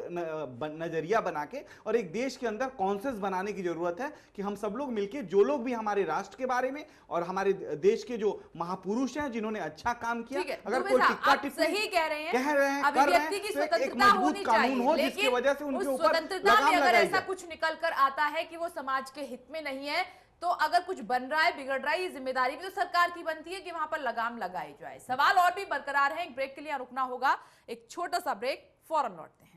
नजरिया बना के और एक देश के अंदर कॉन्सेंस बनाने की जरूरत है कि हम सब लोग मिलकर, जो लोग भी हमारे राष्ट्र के बारे में और हमारे देश के जो महापुरुष हैं जिन्होंने अच्छा काम किया, अगर कोई टिक्का टिप्पणी सही कह रहे हैं, कर रहे हैं, अभिव्यक्ति की तो एक स्वतंत्रता मजबूत होनी कानून हो चाहिए, जिसकी वजह से उनके ऊपर स्वतंत्रता में लगाम अगर लगाई ऐसा जाए। कुछ निकल कर आता है कि वो समाज के हित में नहीं है, तो अगर कुछ बन रहा है, बिगड़ रहा है, ये जिम्मेदारी भी तो सरकार की बनती है कि वहां पर लगाम लगाई जाए। सवाल और भी बरकरार है, एक ब्रेक के लिए रुकना होगा, एक छोटा सा ब्रेक, फौरन लौटते हैं।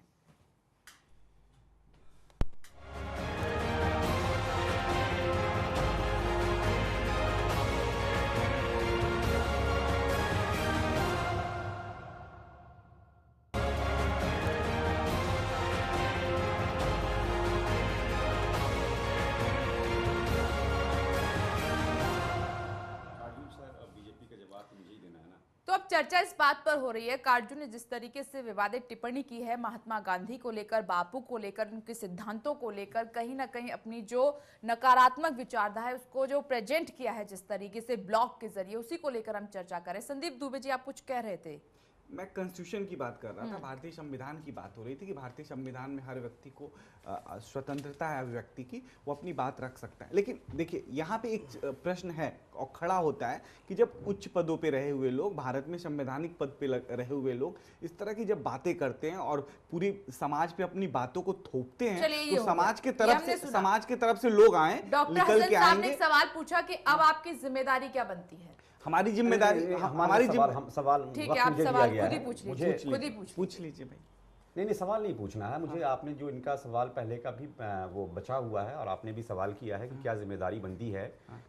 तो अब चर्चा इस बात पर हो रही है, काटजू ने जिस तरीके से विवादित टिप्पणी की है महात्मा गांधी को लेकर, बापू को लेकर, उनके सिद्धांतों को लेकर, कहीं ना कहीं अपनी जो नकारात्मक विचारधारा है उसको जो प्रेजेंट किया है जिस तरीके से ब्लॉग के जरिए, उसी को लेकर हम चर्चा करें। संदीप दुबे जी, आप कुछ कह रहे थे। मैं कॉन्स्टिट्यूशन की बात कर रहा था, भारतीय संविधान की बात हो रही थी कि भारतीय संविधान में हर व्यक्ति को स्वतंत्रता है अभिव्यक्ति की, वो अपनी बात रख सकता है। लेकिन देखिए, यहाँ पे एक प्रश्न है और खड़ा होता है कि जब उच्च पदों पे रहे हुए लोग, भारत में संवैधानिक पद पे रहे हुए लोग इस तरह की जब बातें करते हैं और पूरी समाज पे अपनी बातों को थोपते हैं, तो समाज के तरफ से लोग आए, निकल के आएंगे। एक सवाल पूछा कि अब आपकी जिम्मेदारी क्या बनती है? हमारी जिम्मेदारी, हमारी सवाल ठीक है, आप सवाल खुद ही पूछ लीजिए, खुद ही पूछ लीजिए भाई। नहीं, सवाल नहीं पूछना है मुझे। आपने जो इनका सवाल पहले का भी वो बचा हुआ है और आपने भी सवाल किया है कि क्या जिम्मेदारी बनती है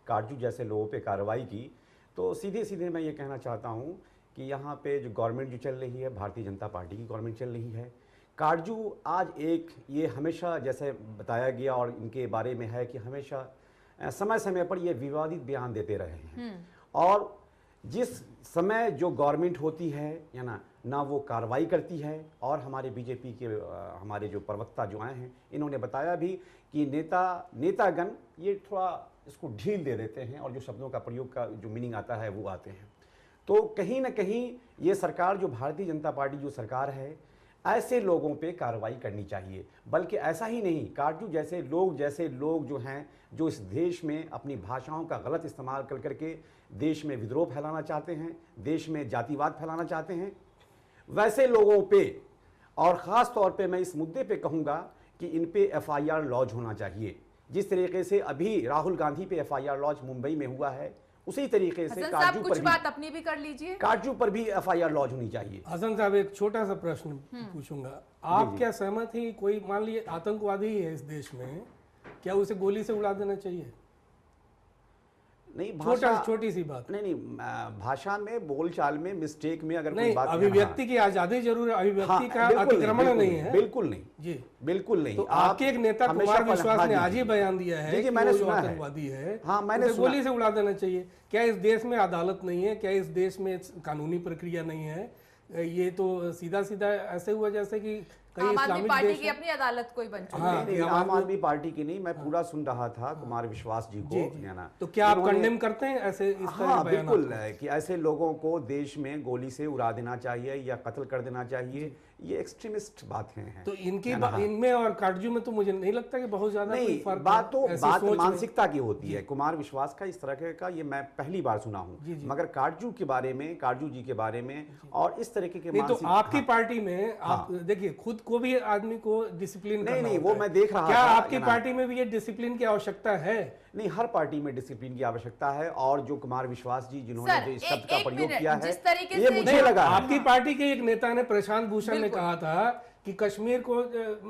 काटजू जैसे लोगों पे कार्रवाई की, तो सीधे सीधे मैं ये कहना चाहता हूँ कि यहाँ पे जो गवर्नमेंट जो चल रही है, भारतीय जनता पार्टी की गवर्नमेंट चल रही है। काटजू आज ये हमेशा जैसे बताया गया और इनके बारे में है कि हमेशा समय समय पर ये विवादित बयान देते रहे हैं और जिस समय जो गवर्नमेंट होती है या ना वो कार्रवाई करती है। और हमारे बीजेपी के हमारे जो प्रवक्ता जो आए हैं, इन्होंने बताया भी कि नेतागण ये थोड़ा इसको ढील दे देते हैं और जो शब्दों का प्रयोग का जो मीनिंग आता है वो आते हैं। तो कहीं ना कहीं ये सरकार, जो भारतीय जनता पार्टी जो सरकार है, ऐसे लोगों पे कार्रवाई करनी चाहिए। बल्कि ऐसा ही नहीं, काटजू जैसे लोग जो हैं, जो इस देश में अपनी भाषाओं का गलत इस्तेमाल कर करके देश में विद्रोह फैलाना चाहते हैं, देश में जातिवाद फैलाना चाहते हैं, वैसे लोगों पे, और ख़ास तौर पे मैं इस मुद्दे पे कहूँगा कि इन पे FIR लॉन्च होना चाहिए। जिस तरीके से अभी राहुल गांधी पे FIR लॉन्च मुंबई में हुआ है, उसी तरीके से काटजू पर बात अपनी भी कर लीजिए, काटजू पर भी FIR लॉन्च होनी चाहिए। हसन साहब, एक छोटा सा प्रश्न पूछूंगा, आप क्या सहमत हैं? कोई मान लीजिए आतंकवादी है इस देश में, क्या उसे गोली से उड़ा देना चाहिए? नहीं छोटी सी बात। नहीं, भाषा में, बोलचाल में, मिस्टेक में अगर कोई नहीं, बात अभिव्यक्ति की आजादी जरूर है, अभिव्यक्ति का बिल्कुल अतिक्रमण नहीं है। बिल्कुल नहीं जी, बिल्कुल नहीं। तो आपके एक नेता कुमार विश्वास ने आज ही बयान दिया है कि मैंने वो जो सुना है। आतंकवादी है, हाँ, मैंने उसे सुना। गोली से उड़ा देना चाहिए। क्या इस देश में अदालत नहीं है? क्या इस देश में कानूनी प्रक्रिया नहीं है? ये तो सीधा सीधा ऐसे हुआ जैसे कि कई आम आदमी इस्लामिक पार्टी देश की अपनी अदालत कोई बन चुकी है। हाँ, नहीं, आम आदमी पार्टी की नहीं, मैं पूरा सुन रहा था कुमार विश्वास जी को, है ना। तो क्या आप उन्होंने- कंडेम करते हैं ऐसे इस तरह हाँ के बयान? बिल्कुल है कि ऐसे लोगों को देश में गोली से उड़ा देना चाहिए या कत्ल कर देना चाहिए, ये एक्सट्रीमिस्ट बातें हैं। तो इनकी है ना? इनमें और काटजू में तो मुझे नहीं लगता कि बहुत ज्यादा कोई नहीं, फर्क बात तो है, ऐसी बात सोच में। मानसिकता की होती है। कुमार विश्वास का इस तरह का ये मैं पहली बार सुना हूँ, मगर काटजू के बारे में, काटजू जी के बारे में और इस तरीके के नहीं तो मानसिक, आपकी हाँ, पार्टी में आप देखिए, खुद को भी आदमी को डिसिप्लिन नहीं, करना नहीं, होता वो है। मैं देख रहा क्या था, आपकी है ना। पार्टी में भी ये डिसिप्लिन की आवश्यकता है? नहीं, हर पार्टी में डिसिप्लिन की आवश्यकता है। और जो कुमार विश्वास जी जिन्होंने सर, जो इस एक- शब्द का एक प्रयोग मिनट, किया है, जिस तरीके ये से- मुझे नहीं, लगा है। आपकी पार्टी के एक नेता ने, प्रशांत भूषण ने बिल्कुल। कहा था कि कश्मीर को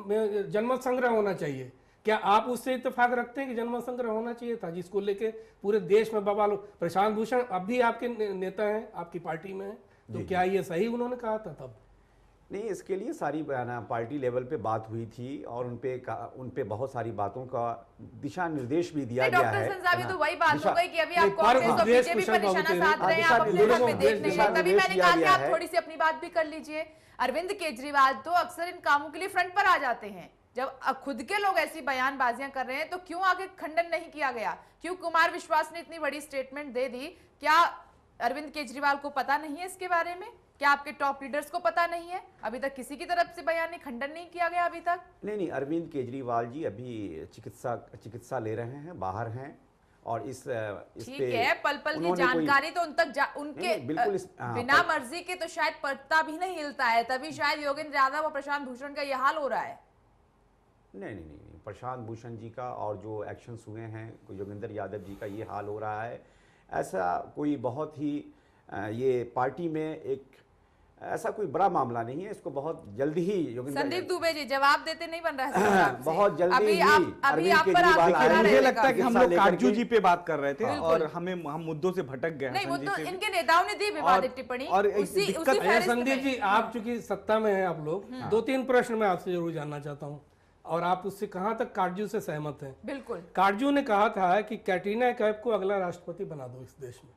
में जनमत संग्रह होना चाहिए। क्या आप उससे इत्तेफाक रखते हैं कि जनमत संग्रह होना चाहिए था, जिसको लेके पूरे देश में बवाल? प्रशांत भूषण अब भी आपके नेता हैं, आपकी पार्टी में हैं, तो क्या ये सही उन्होंने कहा था तब? नहीं, इसके लिए सारी पार्टी लेवल पे बात हुई थी और उनपे बहुत सारी बातों का दिशा निर्देश भी दिया गया है। डॉक्टर संसावी, है तो ना? वही बात हो दिशा- गई कि अभी नहीं, आप कांग्रेस और उद्देश्य बीजेपी कुशल पर निशाना बाबू साध रहे हैं, आप दिशा अपने निर्देश घर पे देख नहीं दिशा रहे। तभी निर्देश मैंने दिया कहा कि गया आप है। थोड़ी सी अपनी बात भी कर लीजिए। अरविंद केजरीवाल तो अक्सर इन कामों के लिए फ्रंट पर आ जाते हैं। जब खुद के लोग ऐसी बयानबाजियां कर रहे हैं तो क्यों आगे खंडन नहीं किया गया? क्यों कुमार विश्वास ने इतनी बड़ी स्टेटमेंट दे दी? क्या अरविंद केजरीवाल को पता नहीं है इसके बारे में? क्या आपके टॉप लीडर्स को पता नहीं है? अभी तक किसी की तरफ से बयान नहीं, खंडन नहीं किया गया अभी तक? नहीं, अरविंद केजरीवाल जी अभी चिकित्सा ले रहे हैं, बाहर हैं और इस ठीक पे है, पल पल की उन्होंने कोई- जानकारी तो उन तक उनके नहीं, बिल्कुल हाँ, बिना मर्जी के तो शायद पत्ता भी नहीं हिलता है, तभी शायद योगेंद्र यादव और प्रशांत भूषण का यह हाल हो रहा है। नहीं, प्रशांत भूषण जी का और जो एक्शंस हुए हैं, योगेंद्र यादव जी का ये हाल हो रहा है। ऐसा कोई बहुत ही ये पार्टी में एक ऐसा कोई बड़ा मामला नहीं है, इसको बहुत जल्दी ही योगेंद्र संदीप दुबे जी जवाब देते नहीं बन रहा है सवाल आपसे। बहुत जल्दी अभी ही आप अरविंद आप पर केजरीवाल आप आएंगे। खड़ा मुझे रहेगा। लगता है कि हम हिस्सा लोग लेकर काटजू के- जी पे बात कर रहे थे बिल्कुल। और हम मुद्दों से भटक गए नहीं, वो संजय तो से भी। इनके नेताओं ने दी विवादित टिप्पणी, और एक उसी दिक्कत उसी है, फहरिस्त संदीप में। जी, आप चूंकि सत्ता में हैं आप लोग, दो तीन प्रश्न मैं आपसे जरूर जानना चाहता हूं और आप उससे कहां तक काटजू से सहमत हैं? बिल्कुल। काटजू ने कहा था कि कैटरीना कैफ को अगला राष्ट्रपति बना दो इस देश में।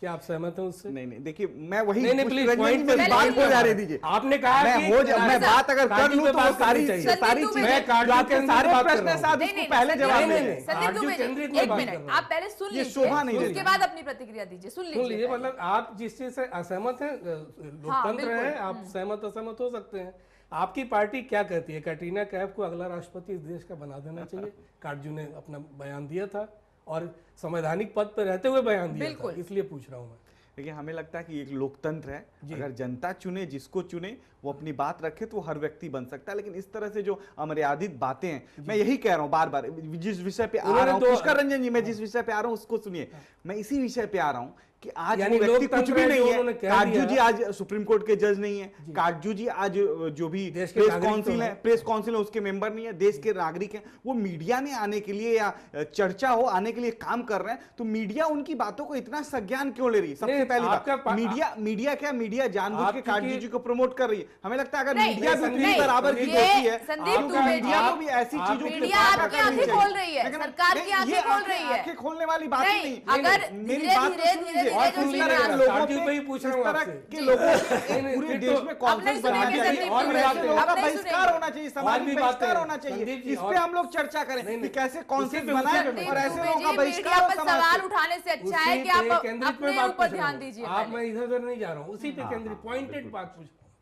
क्या आप सहमत हैं उससे? नहीं, देखिए मैं वही नहीं, प्लीज पॉइंट पे मेरी बात हो जा रही दीजिए। आपने कहा मैं कि बात अगर कर काटजू लूं पे तो बात सारी करनी चाहिए। सारी संदीप दुबे, चीजें मैं काटजू जो आपके केंद्रित सारे बात कर प्रश्न रहा है हूं। साहब नहीं, उसको नहीं, पहले संदीप जवाब दुबे, दें। संदीप काटजू दुबे जी, केंद्रित में एक बात मिनट, कर रहा हूं। आप पहले सुन ये लीजिए, शोभा नहीं उसके देगी। बाद अपनी प्रतिक्रिया दीजिए। सुन सुन लीजिए, लीजिए। मतलब आप जिस चीज से असहमत हैं, लोकतंत्र बिल्कुल। है, आप सहमत असहमत हो सकते हैं। आपकी पार्टी क्या कहती है? कैटरीना कैफ को अगला राष्ट्रपति इस देश का बना देना चाहिए? काटजू ने अपना बयान दिया था और संवैधानिक पद पर रहते हुए बयान दिया था, बिल्कुल। इसलिए पूछ रहा हूं मैं। देखिए हमें लगता है कि एक लोकतंत्र है, अगर जनता चुने जिसको चुने वो अपनी बात रखे तो हर व्यक्ति बन सकता है, लेकिन इस तरह से जो अमर्यादित बातें हैं, मैं यही कह रहा हूं बार बार, जिस विषय पे आ रहा हूं, पुष्कर रंजन जी, मैं जिस विषय पे आ रहा हूं उसको सुनिए। मैं इसी विषय पे आ रहा हूं कि आज यानी वो व्यक्ति कुछ लोकतंत्र भी है, नहीं जो है। उन्होंने कह काटजू दिया। जी आज सुप्रीम कोर्ट के जज नहीं है, काटजू जी आज जो भी देश के प्रेस नागरिक काउंसिल तो है, हैं। प्रेस काउंसिल है उसके मेंबर नहीं है, देश के नागरिक हैं। वो मीडिया में आने के लिए या चर्चा हो आने के लिए काम कर रहे हैं, तो मीडिया उनकी बातों को इतना संज्ञान क्यों ले रही है? सबसे नहीं, पहली आपका बात, मीडिया क्या मीडिया जानबूझ आप के क्योंकि- काटजू जी को प्रमोट कर रही है। हमें लगता है अगर नहीं, मीडिया भी उतनी नहीं, बराबर की ये होती है, संदीप तो दुबे मीडिया जी, को भी ऐसी आप- चीजों की मीडिया सराहना आपकी करनी आंखें चाहिए। खोल रही है, लेकिन सरकार की नहीं, आंखें ये खोल रही है। आंखें खोलने वाली बात ही नहीं, नहीं। अगर मेरी धीरे- बात तो धीरे- सुन धीरे- लीजिए। धीरे और जो इस चीजें तरह के आप- लोगों काटजू पे- पे ही पूछ रहा हूं इस तरह आपसे। के जी। लोगों नहीं, पूरे फिर देश तो- में अब नहीं कॉन्फ्रेंस बनानी सुनेंगे चाहिए संदीप और दुबे, ऐसे लोगों अब का नहीं बहिष्कार सुनेंगे। होना चाहिए, और सामाजिक भी बातें बहिष्कार हैं। होना चाहिए। संदीप जी, इस और- पे हम लोग चर्चा करें नहीं, कि नहीं, कैसे उसी कॉन्फ्रेंस पे बनाए उसी पे और ऐसे दुबे लोगों जी, का मीडिया बहिष्कार हो पर समाज सवाल से। उठाने से अच्छा है उसी कि आप पे केंद्रित अपने में बात ऊपर पूछ रहा ध्यान हूं। दीजिए। आप, पहले। मैं इधर उधर नहीं जा रहा हूं, उसी पे केंद्रित पॉइंटेड बात पूछ रहा हूं।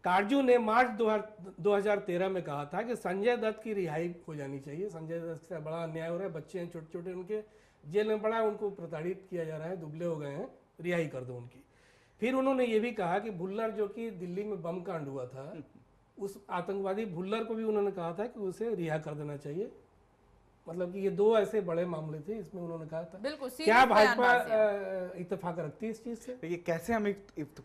काटजू ने मार्च 2013 में कहा था कि संजय दत्त की रिहाई हो जानी चाहिए। संजय दत्त से बड़ा अन्याय हो रहा है, बच्चे हैं छोटे छोटे, उनके जेल में पड़ा है, उनको प्रताड़ित किया जा रहा है, दुबले हो गए हैं, रिहाई कर दो उनकी। फिर उन्होंने ये भी कहा कि भुल्लर, जो कि दिल्ली में बम कांड हुआ था, उस आतंकवादी भुल्लर को भी उन्होंने कहा था कि उसे रिहा कर देना चाहिए। मतलब कि ये दो ऐसे बड़े मामले थे, इसमें उन्होंने कहा था। बिल्कुल, सीधी क्या भाजपा बयानबाजी इत्तेफाक रखती है इस चीज से? ये कैसे हम मैं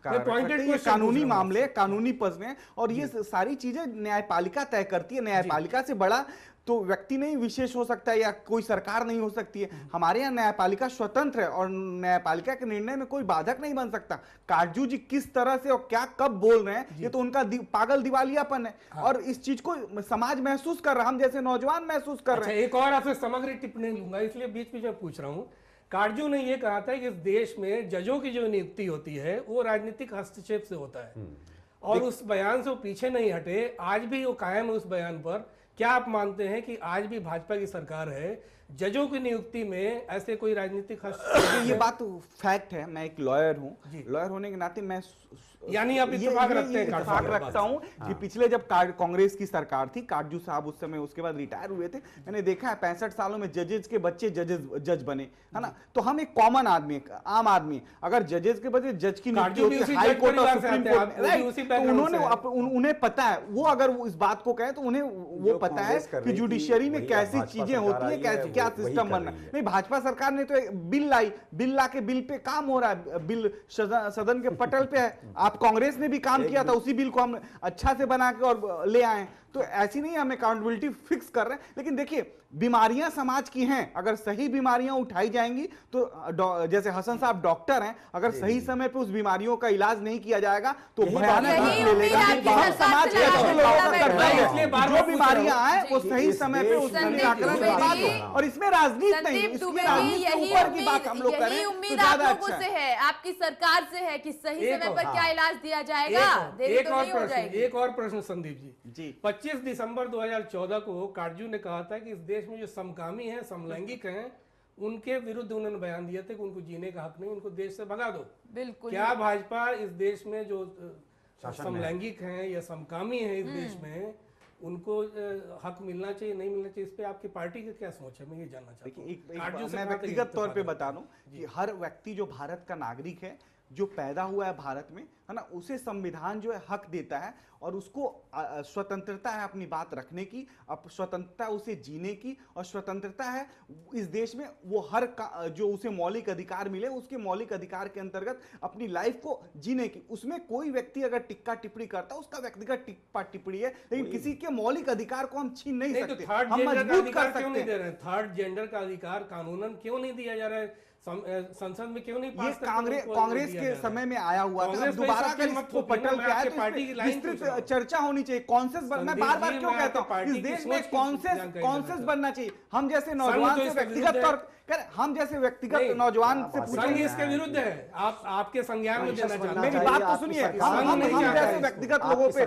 pointed ये question कानूनी पूछ रहा हूं मामले, कानूनी पक्ष में, और ये सारी चीजें न्यायपालिका तय करती है। न्यायपालिका से बड़ा तो व्यक्ति नहीं विशेष हो सकता है या कोई सरकार नहीं हो सकती है। हमारे यहाँ न्यायपालिका स्वतंत्र है और न्यायपालिका के निर्णय में कोई बाधक नहीं बन सकता। काटजू जी किस तरह से और क्या कब बोल रहे हैं ये तो उनका पागल दिवालियापन है। और इस चीज को समाज महसूस कर रहा है, हम जैसे नौजवान महसूस कर रहे हैं। एक और आपसे समग्र टिप्पणी लूंगा, इसलिए बीच बीच में पूछ रहा हूं। काटजू ने यह कहा था कि इस देश में जजों की जो नियुक्ति होती है वो राजनीतिक हस्तक्षेप से होता है, और उस बयान से वो पीछे नहीं हटे, आज भी वो कायम है उस बयान पर। क्या आप मानते हैं कि आज भी भाजपा की सरकार है, जजों की नियुक्ति में ऐसे कोई राजनीतिक हस्तक्षेप? ये बात फैक्ट है, मैं एक लॉयर हूँ, लॉयर होने के नाते मैं यानी आप इत्तेफाक रखते हैं? इत्तेफाक रखता हूँ कि पिछले जब कांग्रेस की सरकार थी, काटजू साहब उस समय उसके बाद रिटायर हुए थे, मैंने देखा है 65 सालों में जजेस के बच्चे जज बने, है ना। तो हम एक कॉमन आदमी, आम आदमी, अगर जजेस के बच्चे जज की नियुक्ति होती है हाई कोर्ट और सुप्रीम कोर्ट, तो उन्होंने उन्हें पता है, वो अगर इस बात को कहे तो उन्हें वो पता है कि जुडिशियरी में कैसी चीजें होती है, कैसे क्या सिस्टम बनना है। नहीं, भाजपा सरकार ने तो बिल लाई, बिल ला के बिल पे काम हो रहा है, बिल सदन के पटल पे है। आप कांग्रेस ने भी काम किया था, उसी बिल को हम अच्छा से बना के और ले आए। तो ऐसी नहीं हम अकाउंटेबिलिटी फिक्स कर रहे हैं, लेकिन देखिए बीमारियां समाज की हैं, अगर सही बीमारियां उठाई जाएंगी तो जैसे हसन साहब डॉक्टर हैं, अगर सही समय पे उस बीमारियों का इलाज नहीं किया जाएगा तो भयानक रूप ले लेगा। हम समाज के अच्छे लोगों का कर्तव्य है, जो बीमारियां आए वो सही समय पे उस निराकरण में बात हो, और इसमें राजनीति नहीं, इसमें राजनीति से ऊपर की बात हम लोग करें तो ज्यादा अच्छा है। आपकी सरकार से है कि सही समय पर क्या इलाज दिया जाएगा। एक और प्रश्न संदीप जी, 25 दिसंबर 2014 को काटजू ने कहा था कि इस देश में जो समकामी हैं, समलैंगिक हैं, उनके विरुद्ध उन्होंने बयान दिए थे कि उनको जीने का हक नहीं, उनको देश से भगा दो। बिल्कुल। क्या भाजपा इस देश में जो समलैंगिक हैं या समकामी हैं इस देश में, उनको हक मिलना चाहिए, नहीं मिलना चाहिए, इस पे आपकी पार्टी की क्या सोच है, मैं ये जानना चाहता हूँ। मैं व्यक्तिगत तौर पे बता दूं कि हर व्यक्ति जो भारत का नागरिक है, जो पैदा हुआ है भारत में, है ना, उसे संविधान जो है हक देता है और उसको स्वतंत्रता है अपनी बात रखने की, स्वतंत्रता उसे जीने की, और स्वतंत्रता है इस देश में वो जो उसे मौलिक अधिकार मिले उसके मौलिक अधिकार के अंतर्गत अपनी लाइफ को जीने की। उसमें कोई व्यक्ति अगर टिक्का टिप्पणी करता है उसका व्यक्तिगत टिक्का टिप्पणी है, लेकिन किसी के मौलिक अधिकार को हम छीन नहीं सकते। हम मजबूत कर सकते हैं। थर्ड जेंडर का अधिकार कानूनन क्यों नहीं दिया जा रहा है? संसद में क्यों नहीं पास? ये कांग्रेस के समय में आया हुआ था, दोबारा अगर इसको पटल पे आए तो विस्तृत चर्चा होनी चाहिए। कॉन्सेंस बनना, बार बार क्यों कहता हूँ, इस देश में कॉन्सेंस बनना चाहिए। हम जैसे नौजवान से व्यक्तिगत तौर, हम जैसे व्यक्तिगत नौजवान से पूछेंगे, इसके विरुद्ध है, आप आपके संज्ञान में देना चाहते हैं। मेरी बात तो सुनिए, हम जैसे व्यक्तिगत लोगों पे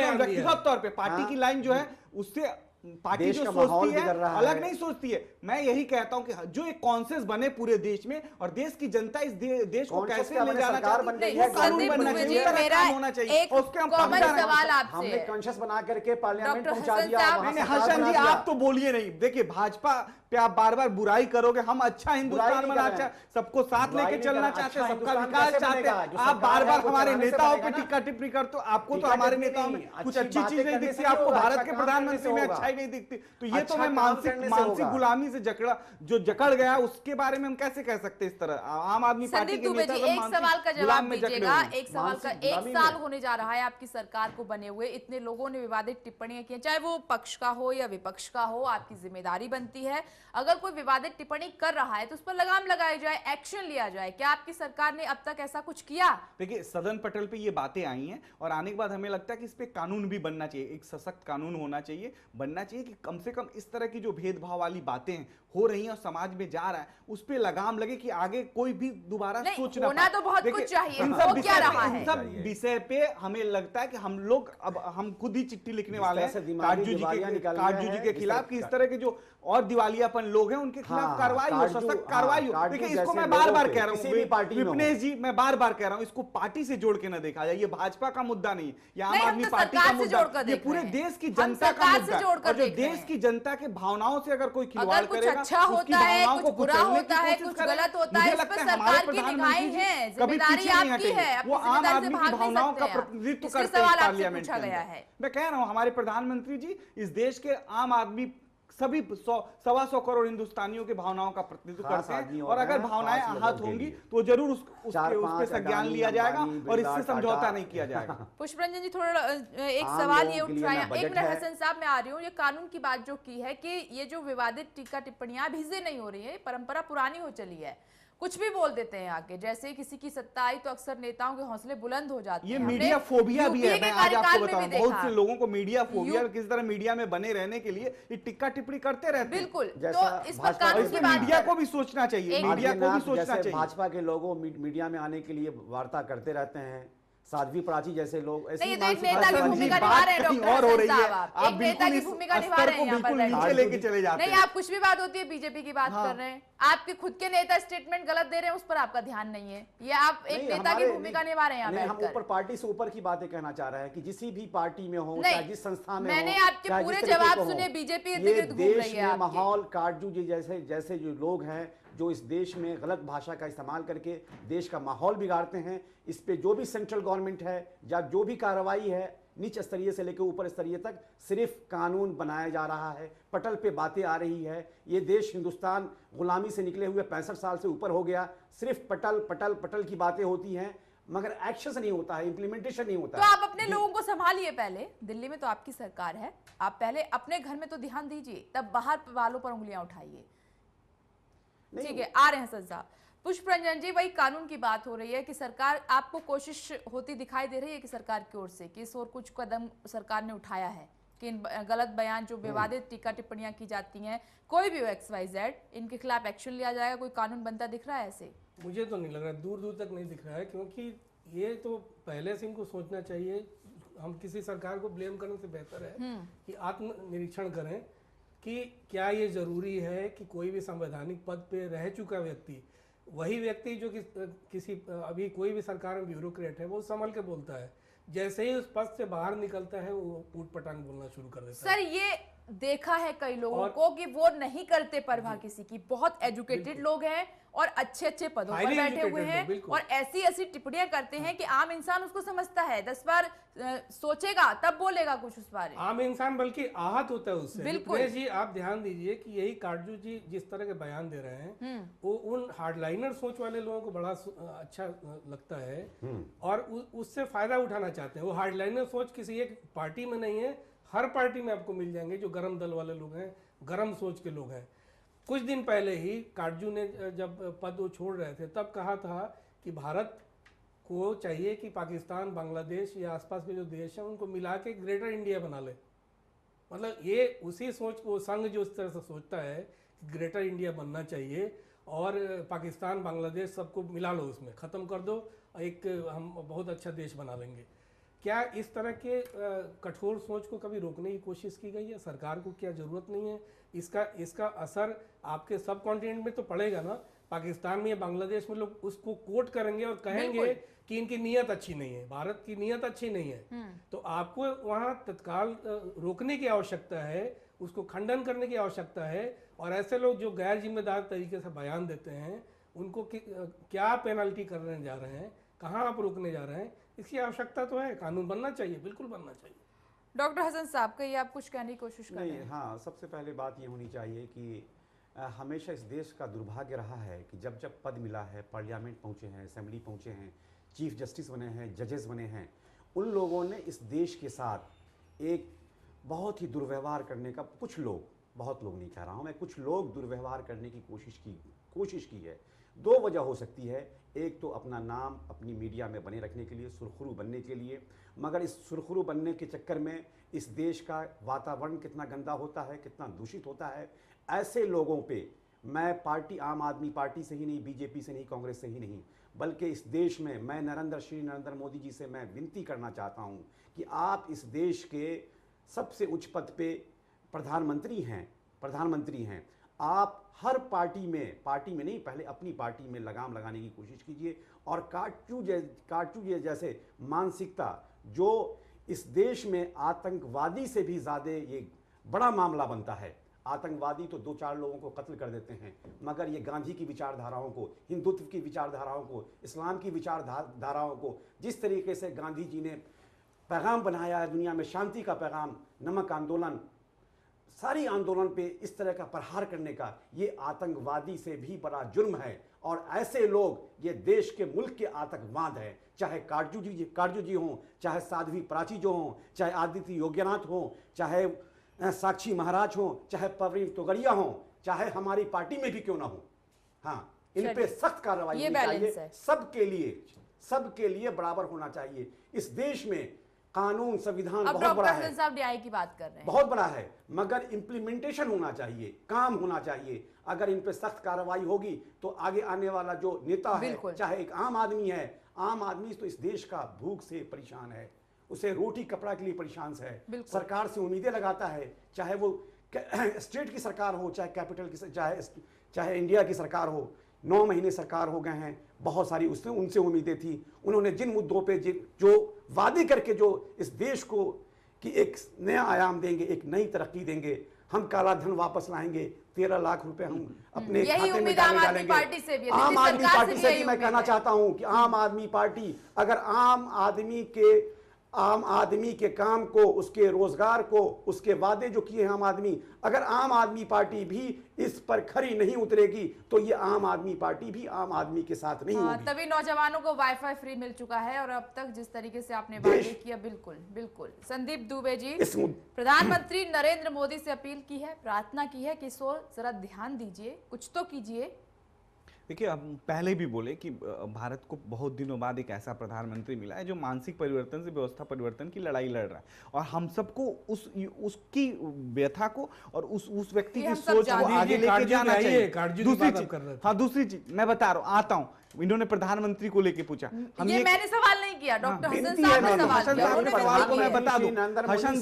व्यक्तिगत तौर पे पार्टी की लाइन जो है उससे पार्टी जो सोचती है अलग नहीं सोचती है। मैं यही कहता हूं कि जो एक कॉन्सेंस बने पूरे देश में और देश की जनता इस देश को कैसे ले जाना चाहती है, कानून बनना चाहिए, काम होना चाहिए, और उसके हम सवाल आपसे हमने कॉन्शियस बना करके पार्लियामेंट पहुंचा दिया। हसन जी आप तो बोलिए नहीं, देखिए भाजपा पे आप बार बार बुराई करोगे, हम अच्छा हिंदुस्तान बनाना चाहते, सबको साथ लेके चलना चाहते हैं, सबका विकास चाहते हैं। आप बार बार हमारे नेताओं पे टिक्का टिप्पणी करते हो, आपको तो हमारे नेताओं में कुछ अच्छी चीज नहीं दिखती, आपको भारत के प्रधानमंत्री में अच्छाई नहीं दिखती। तो ये तो मैं मानसिक गुलामी से जकड़ गया, उसके बारे में हम कैसे कह सकते इस तरह? आम आदमी पार्टी के नेता एक सवाल का जवाब दीजिएगा। एक सवाल का, 1 साल होने जा रहा है आपकी सरकार को बने हुए, इतने लोगों ने विवादित टिप्पणियां की, चाहे वो पक्ष का हो या विपक्ष का हो, आपकी जिम्मेदारी बनती है अगर कोई विवादित टिप्पणी कर रहा है तो उस पर लगाम लगाई जाए, एक्शन लिया जाए। क्या आपकी सरकार ने अब तक ऐसा कुछ किया? देखिए सदन पटल पे ये बातें आई हैं और आने के बाद हमें लगता है कि इस पे कानून भी बनना चाहिए, एक सशक्त कानून होना चाहिए, बनना चाहिए कि कम से कम इस तरह की जो भेदभाव वाली बातें हो रही हैं और समाज में जा रहा है उस पे लगाम लगे कि आगे कोई भी दोबारा सोच ना होना तो बहुत कुछ चाहिए, वो क्या रहा है? इन सब विषय पे हमें लगता है कि हम लोग अब हम खुद ही चिट्ठी लिखने वाले हैं काटजू जी के खिलाफ कि इस तरह के जो और दिवालियापन लोग हैं उनके खिलाफ कार्रवाई हो, सशक्त कार्रवाई हो। देखिए इसको मैं बार बार कह रहा हूँ विपनेश जी, मैं बार बार कह रहा हूँ इसको पार्टी से जोड़ के ना देखा जाए। ये भाजपा का मुद्दा नहीं, ये आम आदमी पार्टी का मुद्दा, ये पूरे देश की जनता का मुद्दा, और जो देश की जनता के भावनाओं से अगर कोई खिलवाड़ करेगा, अच्छा होता है, कुछ बुरा होता है, कुछ गलत होता है, इस पर सरकार की निगाहें हैं, जिम्मेदारी आपकी है, वो आम आदमी की भावनाओं का प्रतिनिधित्व करते हैं पार्लियामेंट में। मैं कह रहा हूँ हमारे प्रधानमंत्री जी इस देश के आम आदमी सभी 100-125 करोड़ हिंदुस्तानियों के भावनाओं का प्रतिनिधित्व खास करते आदमी हैं, होते और अगर हैं, भावनाएं खास आहत लोगों के होंगी लिए। तो जरूर उस पे 4-5 संज्ञान अडानी, लिया जाएगा अंबानी, और बिरला, इससे समझौता टाटा। नहीं किया जाएगा। पुष्परंजन जी, थोड़ा एक आम सवाल ये लोगों के लिए उठाया, ना एक बजट मिनट है। हसन साहब, मैं आ रही हूँ। ये कानून की बात जो की है कि ये जो विवादित टीका टिप्पणियां अभी से नहीं हो रही है, परंपरा पुरानी हो चली है, कुछ भी बोल देते हैं आके, जैसे किसी की सत्ता आई तो अक्सर नेताओं के हौसले बुलंद हो जाते ये हैं। हमने मीडिया फोबिया भी है। यूपीए के मैं आज आपको कार्यकाल में बताऊं, भी बहुत देखा। से लोगों को मीडिया फोबिया, किस तरह मीडिया में बने रहने के लिए ये टिक्का टिप्पणी करते रहते हैं। बिल्कुल, तो जैसा इस पर भाजपा- कानून और की इसमें बात मीडिया कर- को भी सोचना चाहिए, एक- मीडिया को भी आदित्यनाथ सोचना जैसे चाहिए। भाजपा के लोगों मीडिया में आने के लिए वार्ता करते रहते हैं, साध्वी प्राची जैसे लोग ऐसी नहीं, ये तो एक मानसिकता नेता की से भूमिका बंधी- निभा रहे हैं कहीं डॉक्टर और हो हसन रही है। साहब। आप एक नेता बिल्कुल की इस भूमिका निभा स्तर रहे हैं को यहाँ पर बिल्कुल बैठ नीचे के। लेके चले जाते नहीं, हैं। आप कुछ भी बात होती है बीजेपी की बात हाँ। कर रहे हैं, आपके खुद के नेता स्टेटमेंट गलत दे रहे हैं, उस पर आपका ध्यान नहीं है। ये आप एक नहीं, नेता की हमारे- भूमिका निभा रहे हैं यहाँ नहीं, हम बैठकर। ऊपर पार्टी से ऊपर की बातें कहना चाह रहे हैं कि जिस भी पार्टी में हो, नहीं, चाहे जिस संस्था में मैंने हो, आपके चाहे पूरे जिस तरीके जवाब को हो, सुने, बीजेपी इर्द ये गिर्द घूम देश रही है में आपके। माहौल काटजू जी जैसे जैसे जो लोग हैं जो इस देश में गलत भाषा का इस्तेमाल करके देश का माहौल बिगाड़ते हैं, इस पे जो भी सेंट्रल गवर्नमेंट है या जो भी कार्रवाई है नीच स्तरीय से लेकर ऊपर स्तरीय तक सिर्फ कानून बनाया जा रहा है, पटल पे बातें आ रही है। ये देश हिंदुस्तान गुलामी से निकले हुए 65 साल से ऊपर हो गया, सिर्फ पटल पटल पटल की बातें होती हैं मगर एक्शन नहीं होता है, इम्प्लीमेंटेशन नहीं होता तो है। आप अपने लोगों को संभालिए पहले। दिल्ली में तो आपकी सरकार है, आप पहले अपने घर में तो ध्यान दीजिए, तब बाहर वालों पर उंगलियां उठाइए। ठीक है, आ रहे हैं हसन साहब। पुष्परंजन जी, वही कानून की बात हो रही है कि सरकार, आपको कोशिश होती दिखाई दे रही है कि सरकार की ओर से कि इस ओर कुछ कदम सरकार ने उठाया है कि इन गलत बयान जो विवादित टीका टिप्पणियां की जाती हैं, कोई भी हो XYZ, इनके खिलाफ एक्शन लिया जाएगा, कोई कानून बनता दिख रहा है ऐसे? मुझे तो नहीं लग रहा, दूर दूर तक नहीं दिख रहा है, क्योंकि ये तो पहले से इनको सोचना चाहिए। हम किसी सरकार को ब्लेम करने से बेहतर है कि आत्मनिरीक्षण करें कि क्या ये जरूरी है कि कोई भी संवैधानिक पद पे रह चुका व्यक्ति, वही व्यक्ति जो किसी अभी कोई भी सरकार में ब्यूरोक्रेट है, वो संभल के बोलता है, जैसे ही उस पद से बाहर निकलता है वो ऊट पटांग बोलना शुरू कर देता है। सर, ये देखा है कई लोगों और- को कि वो नहीं करते परवाह किसी की, बहुत एजुकेटेड लोग हैं और अच्छे अच्छे पदों पर Highly बैठे हुए educated हैं लोग, बिल्कुल। और ऐसी ऐसी टिप्पणियां करते हैं कि आम इंसान उसको समझता है, 10 बार सोचेगा तब बोलेगा कुछ उस बारे में। आम इंसान बल्कि आहत होता है उससे। बिल्कुल। विप्रेश जी, आप ध्यान दीजिए कि यही काटजू जी जिस तरह के बयान दे रहे हैं वो उन हार्डलाइनर सोच वाले लोगों को बड़ा अच्छा लगता है और उससे फायदा उठाना चाहते हैं। वो हार्डलाइनर सोच किसी एक पार्टी में नहीं है, हर पार्टी में आपको मिल जाएंगे जो गरम दल वाले लोग हैं, गरम सोच के लोग हैं। कुछ दिन पहले ही काटजू ने जब पद वो छोड़ रहे थे तब कहा था कि भारत को चाहिए कि पाकिस्तान, बांग्लादेश या आसपास के जो देश हैं उनको मिला के ग्रेटर इंडिया बना ले। मतलब ये उसी सोच को संघ जो इस तरह से सोचता है कि ग्रेटर इंडिया बनना चाहिए और पाकिस्तान, बांग्लादेश सबको मिला लो, उसमें ख़त्म कर दो, एक हम बहुत अच्छा देश बना लेंगे। क्या इस तरह के कठोर सोच को कभी रोकने की कोशिश की गई है? सरकार को क्या ज़रूरत नहीं है? इसका असर आपके सब कॉन्टिनेंट में तो पड़ेगा ना। पाकिस्तान में या बांग्लादेश में लोग उसको कोट करेंगे और कहेंगे कि इनकी नीयत अच्छी नहीं है, भारत की नीयत अच्छी नहीं है। तो आपको वहाँ तत्काल रोकने की आवश्यकता है, उसको खंडन करने की आवश्यकता है। और ऐसे लोग जो गैर जिम्मेदार तरीके से बयान देते हैं उनको क्या पेनल्टी करने जा रहे हैं, कहाँ आप रोकने जा रहे हैं, इसकी आवश्यकता तो है। कानून बनना चाहिए, बिल्कुल बनना चाहिए। डॉक्टर हसन साहब, कहिए, आप कुछ कहने की कोशिश कर रहे नहीं, हैं? हाँ, सबसे पहले बात ये होनी चाहिए कि हमेशा इस देश का दुर्भाग्य रहा है कि जब जब पद मिला है, पार्लियामेंट पहुँचे हैं, असेंबली पहुँचे हैं, चीफ जस्टिस बने हैं, जजेस बने हैं, उन लोगों ने इस देश के साथ एक बहुत ही दुर्व्यवहार करने का, कुछ लोग, बहुत लोग नहीं कह रहा हूँ मैं, कुछ लोग दुर्व्यवहार करने की कोशिश की है। दो वजह हो सकती है, एक तो अपना नाम अपनी मीडिया में बने रखने के लिए, सुरखरू बनने के लिए, मगर इस सुरखरू बनने के चक्कर में इस देश का वातावरण कितना गंदा होता है, कितना दूषित होता है। ऐसे लोगों पे मैं पार्टी, आम आदमी पार्टी से ही नहीं, बीजेपी से नहीं, कांग्रेस से ही नहीं, बल्कि इस देश में मैं श्री नरेंद्र मोदी जी से मैं विनती करना चाहता हूं कि आप इस देश के सबसे उच्च पद पे प्रधानमंत्री हैं, आप हर पार्टी में नहीं, पहले अपनी पार्टी में लगाम लगाने की कोशिश कीजिए। और काटचू जैसे मानसिकता जो इस देश में आतंकवादी से भी ज़्यादा ये बड़ा मामला बनता है। आतंकवादी तो 2-4 लोगों को कत्ल कर देते हैं, मगर ये गांधी की विचारधाराओं को, हिंदुत्व की विचारधाराओं को, इस्लाम की विचारधाराओं को, जिस तरीके से गांधी जी ने पैगाम बनाया है दुनिया में, शांति का पैगाम, नमक आंदोलन, सारी आंदोलन पे इस तरह का प्रहार करने का ये आतंकवादी से भी बड़ा जुर्म है। और ऐसे लोग ये देश के मुल्क के आतंकवाद है, चाहे काटजू जी हों, चाहे साध्वी प्राची जो हों, चाहे आदित्य योग्यनाथ हों, चाहे साक्षी महाराज हों, चाहे परवीन तोगड़िया हों, चाहे हमारी पार्टी में भी क्यों ना हो। हाँ, इन पे सख्त कार्रवाई होनी चाहिए। सबके लिए बराबर होना चाहिए। इस देश में कानून संविधान बहुत बड़ा है, साहब न्याय की बात कर रहे हैं, बहुत बड़ा है, मगर इंप्लीमेंटेशन होना चाहिए, काम होना चाहिए। अगर इन पे सख्त कार्रवाई होगी तो आगे आने वाला जो नेता है, चाहे एक आम आदमी है, आम आदमी तो इस देश का भूख से परेशान है, उसे रोटी कपड़ा के लिए परेशान है, सरकार से उम्मीदें लगाता है, चाहे वो स्टेट की सरकार हो, चाहे कैपिटल की, चाहे इंडिया की सरकार हो। 9 महीने सरकार हो गए हैं, बहुत सारी उनसे उम्मीदें थी। उन्होंने जिन मुद्दों पे जो वादे करके जो इस देश को कि एक नया आयाम देंगे, एक नई तरक्की देंगे, हम काला धन वापस लाएंगे, 13 लाख रुपए हम अपने खाते में डालेंगे। आम आदमी पार्टी से भी मैं कहना चाहता हूं कि आम आदमी पार्टी अगर आम आदमी के काम को, उसके रोजगार को, उसके वादे जो किए हैं आम आदमी, अगर आम आदमी पार्टी भी इस पर खरी नहीं उतरेगी तो ये आम आदमी पार्टी भी आम आदमी के साथ नहीं होगी। तभी नौजवानों को वाईफाई फ्री मिल चुका है और अब तक जिस तरीके से आपने वादे किया, बिल्कुल बिल्कुल। संदीप दुबे जी, प्रधानमंत्री नरेंद्र मोदी से अपील की है, प्रार्थना की है कि सो जरा ध्यान दीजिए, कुछ तो कीजिए। देखिए, हम पहले भी बोले कि भारत को बहुत दिनों बाद एक ऐसा प्रधानमंत्री मिला है जो मानसिक परिवर्तन से व्यवस्था परिवर्तन की लड़ाई लड़ रहा है, और हम सबको उसकी व्यथा को और उस व्यक्ति की सोच को आगे लेके जाना चाहिए। दूसरी चीज मैं बता रहा हूँ, आता हूँ, इन्होंने प्रधानमंत्री को लेके पूछा, ये मैंने सवाल नहीं किया, डॉक्टर हसन साहब ने सवाल को मैं बता दूं। हसन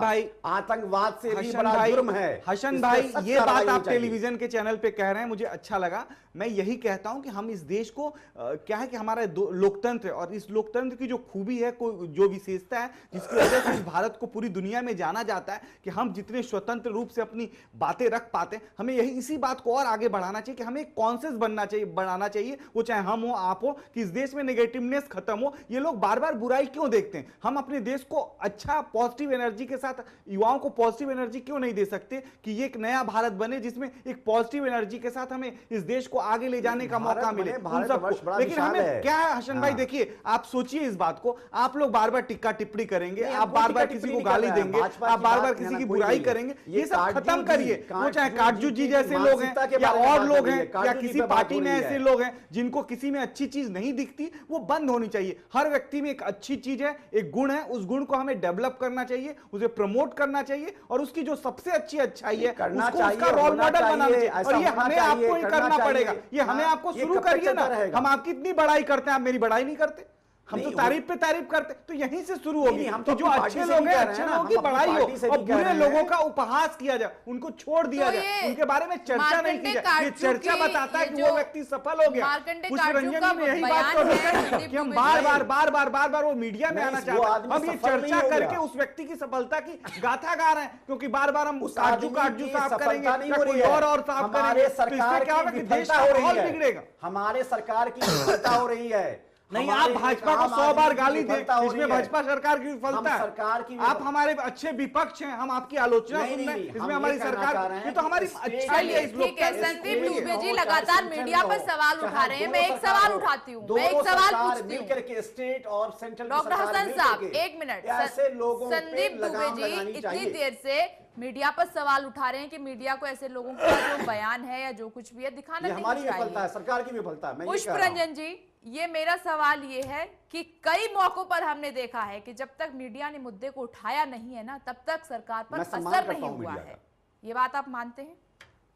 भाई आतंकवाद से भी बड़ा जुर्म है। हसन भाई, ये बात आप टेलीविजन के चैनल पे कह रहे हैं, मुझे अच्छा लगा। मैं यही कहता हूं कि हम इस देश को क्या है कि हमारा लोकतंत्र है, और इस लोकतंत्र की जो खूबी है, जो विशेषता है, जिसकी वजह से इस भारत को पूरी दुनिया में जाना जाता है कि हम जितने स्वतंत्र रूप से अपनी बातें रख पाते हैं, हमें यही इसी बात को और आगे बढ़ाना चाहिए कि हमें एक कॉन्सेंस बढ़ाना चाहिए, वो चाहे हम हो, आप हो, कि इस देश में नेगेटिवनेस खत्म हो। ये लोग बार बार बुराई क्यों देखते हैं? हम अपने देश को अच्छा पॉजिटिव एनर्जी के साथ, युवाओं को पॉजिटिव एनर्जी क्यों नहीं दे सकते कि ये एक नया भारत बने जिसमें एक पॉजिटिव एनर्जी के साथ हमें इस देश को आगे ले जाने का मौका मिले उन सबको। लेकिन हमें क्या है हसन भाई, देखिए आप सोचिए इस बात को, आप लोग बार बार टिक्का टिप्पणी करेंगे, आप बार बार किसी को गाली देंगे, आप बार बार किसी की बुराई करेंगे, ये सब खत्म करिए। वो चाहे काटजू जी जैसे लोग हैं या और लोग हैं या किसी पार्टी में ऐसे लोग हैं जिनको किसी में अच्छी चीज नहीं दिखती, वो बंद होनी चाहिए। हर व्यक्ति में एक अच्छी चीज है, एक गुण है, उस गुण को हमें डेवलप करना चाहिए, उसे प्रमोट करना चाहिए, और उसकी जो सबसे अच्छी अच्छाई है उसको उसका रोल मॉडल बनाना चाहिए। और ये हमें आपको ही करना पड़ेगा, ये हमें आपको शुरू करिए ना। हम आपकी इतनी बड़ाई करते हैं, आप मेरी बड़ाई नहीं करते। हम तो तारीफ पे तारीफ करते, तो यहीं से शुरू होगी। हम तो जो अच्छे लोग हैं, अच्छे लोगों की बड़ाई हो, और बुरे लोगों का उपहास किया जाए, उनको छोड़ दिया जाए, उनके बारे में चर्चा नहीं की जाए। ये चर्चा बताता है कि वो व्यक्ति सफल हो गया। पुष्परंजन जी ने यही बात कही कि हम बार वो मीडिया में आना चाहते हैं, हम ये चर्चा करके उस व्यक्ति की सफलता की गाथा गा रहे हैं, क्योंकि बार बार हम काजू साफ करेंगे, कोई और साफ करेंगे, तो इससे क्या होगा कि देश का माहौल बिगड़ेगा। हमारे सरकार की सफलता हो रही है। नहीं, आप भाजपा को 100 बार गाली दें, इसमें भाजपा सरकार की विफलता है। सरकार की आप हमारे अच्छे विपक्ष हैं, हम आपकी आलोचना सुन रहे हैं, इसमें हमारी सरकार, ये तो हमारी अच्छाई है। ठीक है, संदीप दुबे जी लगातार मीडिया पर सवाल उठा रहे हैं, मैं एक सवाल उठाती हूँ, मैं एक सवाल पूछती हूँ। मिलकर के स्टेट और सेंट्रल डॉक्टर हसन साहब, एक मिनट। ऐसे लोगों पे संदीप दुबे जी इतनी देर से मीडिया पर सवाल उठा रहे हैं कि मीडिया को ऐसे लोगों का जो बयान है या जो कुछ भी है दिखाना नहीं चाहिए। हमारी विफलता है, सरकार की विफलता है। पुष्परंजन जी, ये मेरा सवाल ये है कि कई मौकों पर हमने देखा है कि जब तक मीडिया ने मुद्दे को उठाया नहीं है ना, तब तक सरकार पर असर नहीं हुआ है। ये बात आप मानते हैं?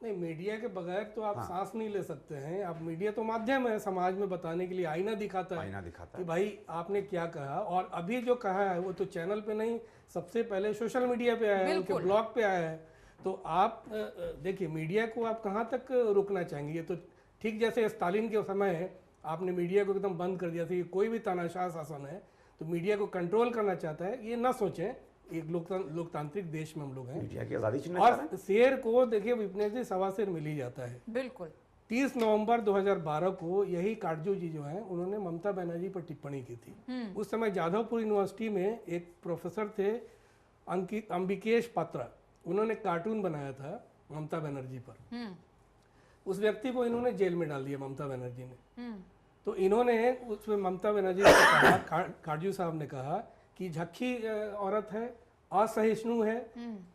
नहीं, मीडिया के बगैर तो आप सांस नहीं ले सकते हैं। आप मीडिया तो माध्यम है समाज में बताने के लिए, आईना दिखाता है कि भाई आपने क्या कहा, और अभी जो कहा है वो तो चैनल पे नहीं, सबसे पहले सोशल मीडिया पे आया है, उनके ब्लॉग पे आया है। तो आप देखिए मीडिया को आप कहाँ तक रोकना चाहेंगे? ये तो ठीक जैसे स्टालिन के समय है, आपने मीडिया को एकदम बंद कर दिया था। कोई भी तानाशाह शासन है तो मीडिया को कंट्रोल करना चाहता है, ये ना सोचें। एक लोकतांत्रिक देश में हम लोग हैं, मीडिया की आजादी और शेर को देखिए विपनेश जी सवा शेर मिल ही जाता है। बिल्कुल। 30 नवंबर 2012 को यही काटजू जी जो हैं उन्होंने ममता बनर्जी पर टिप्पणी की थी। उस समय जादवपुर यूनिवर्सिटी में एक प्रोफेसर थे अंबिकेश पात्रा, उन्होंने कार्टून बनाया था ममता बनर्जी पर। उस व्यक्ति को इन्होंने जेल में डाल दिया, ममता बनर्जी ने। तो इन्होंने उसमें ममता बनर्जी ने कहा, काजू साहब ने कहा कि झक्की औरत है, असहिष्णु है,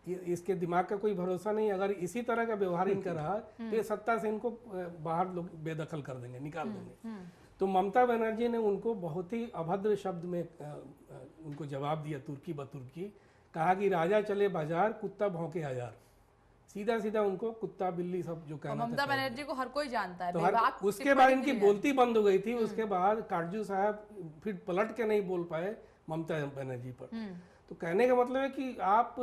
इसके दिमाग का कोई भरोसा नहीं, अगर इसी तरह का व्यवहार इनका रहा तो ये सत्ता से इनको बाहर लोग बेदखल कर देंगे, निकाल देंगे। तो ममता बनर्जी ने उनको बहुत ही अभद्र शब्द में उनको जवाब दिया, तुर्की बतुर्की, कहा कि राजा चले बाजार, कुत्ता भौंके हजार। सीधा सीधा उनको कुत्ता बिल्ली सब जो कहना था। ममता बनर्जी को हर कोई जानता है, तो बेबाक उसके बाद इनकी टिप्पणी बोलती बंद हो गई थी। उसके बाद काटजू साहब फिर पलट के नहीं बोल पाए ममता बनर्जी पर। तो कहने का मतलब है कि आप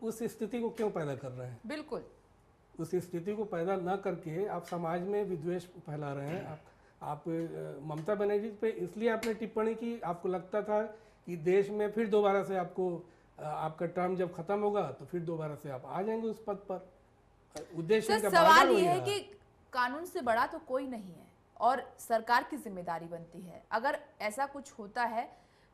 उस स्थिति को क्यों पैदा कर रहे हैं? बिल्कुल, उस स्थिति को पैदा न करके आप समाज में विद्वेष फैला रहे हैं। आप ममता बनर्जी पे इसलिए आपने टिप्पणी की, आपको लगता था कि देश में फिर दोबारा से आपका टर्म जब खत्म होगा तो फिर दोबारा से आप आ जाएंगे उस पद पर। उद्देश्य का सवाल ये है कि कानून से बड़ा तो कोई नहीं है और सरकार की जिम्मेदारी बनती है। अगर ऐसा कुछ होता है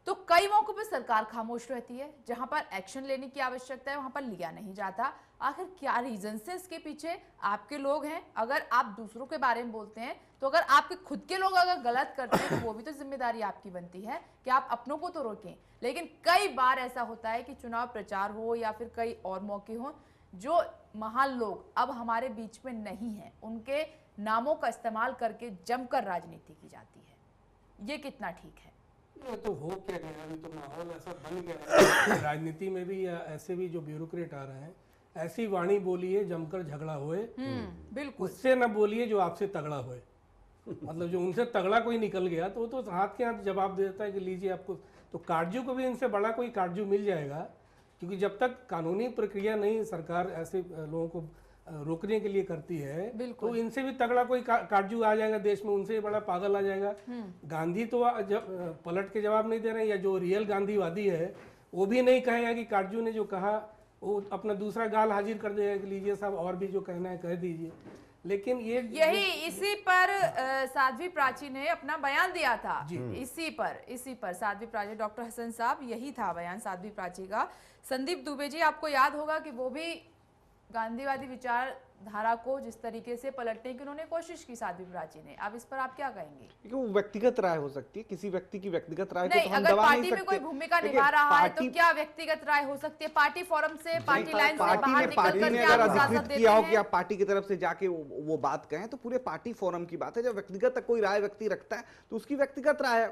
तो कई मौकों पर सरकार खामोश रहती है, जहां पर एक्शन लेने की आवश्यकता है वहां पर लिया नहीं जाता। आखिर क्या रीजन है इसके पीछे? आपके लोग हैं, अगर आप दूसरों के बारे में बोलते हैं तो अगर आपके खुद के लोग अगर गलत करते हैं तो वो भी तो जिम्मेदारी आपकी बनती है कि आप अपनों को तो रोकें। लेकिन कई बार ऐसा होता है कि चुनाव प्रचार हो या फिर कई और मौके हो, जो महान लोग अब हमारे बीच में नहीं है, उनके नामों का इस्तेमाल करके जमकर राजनीति की जाती है। ये कितना ठीक है? ये तो हो क्या गया, अभी तो माहौल ऐसा बन गया है। राजनीति में भी या ऐसे भी जो ब्यूरोक्रेट आ रहे हैं, ऐसी वाणी बोलिए जमकर झगड़ा होए, बिल्कुल। उससे न बोलिए जो आपसे तगड़ा होए। मतलब जो उनसे तगड़ा कोई निकल गया तो वो तो हाथ के हाथ जवाब दे देता है कि लीजिए आपको। तो काटजू को भी इनसे बड़ा कोई काटजू मिल जाएगा, क्योंकि जब तक कानूनी प्रक्रिया नहीं सरकार ऐसे लोगों को रोकने के लिए करती है तो इनसे भी तगड़ा कोई काटजू आ जाएगा देश में, उनसे भी बड़ा पागल आ जाएगा। गांधी तो जब पलट के जवाब नहीं दे रहे हैं, या जो रियल गांधीवादी है वो भी नहीं कहेगा कि काटजू ने जो कहा वो अपना दूसरा गाल हाजिर कर देगा कि लीजिए साहब और भी जो कहना है कह दीजिए। लेकिन यही इसी पर साध्वी प्राची ने अपना बयान दिया था। इसी पर साध्वी प्राची, डॉक्टर हसन साहब, यही था बयान साध्वी प्राची का। संदीप दुबे जी, आपको याद होगा कि वो भी गांधीवादी विचारधारा को जिस तरीके से पलटने की उन्होंने कोशिश की साध्वी प्राची ने, अब इस पर आप क्या कहेंगे? वो व्यक्तिगत राय हो सकती है, किसी व्यक्ति की व्यक्तिगत राय नहीं, को तो हम अगर दबा नहीं पार्टी में सकते। कोई भूमिका निभा रहा है तो क्या व्यक्तिगत राय हो सकती है? पार्टी फोरम से, पार्टी लाइन से बाहर निकल पार्टी कर ने क्या अगर अनुशासन अधिकृत देते किया हो हैं? कि आप पार्टी की तरफ से जाके वो बात कहें तो पूरे पार्टी फोरम की बात है। जब व्यक्तिगत तक कोई राय व्यक्ति रखता है तो उसकी व्यक्तिगत राय है,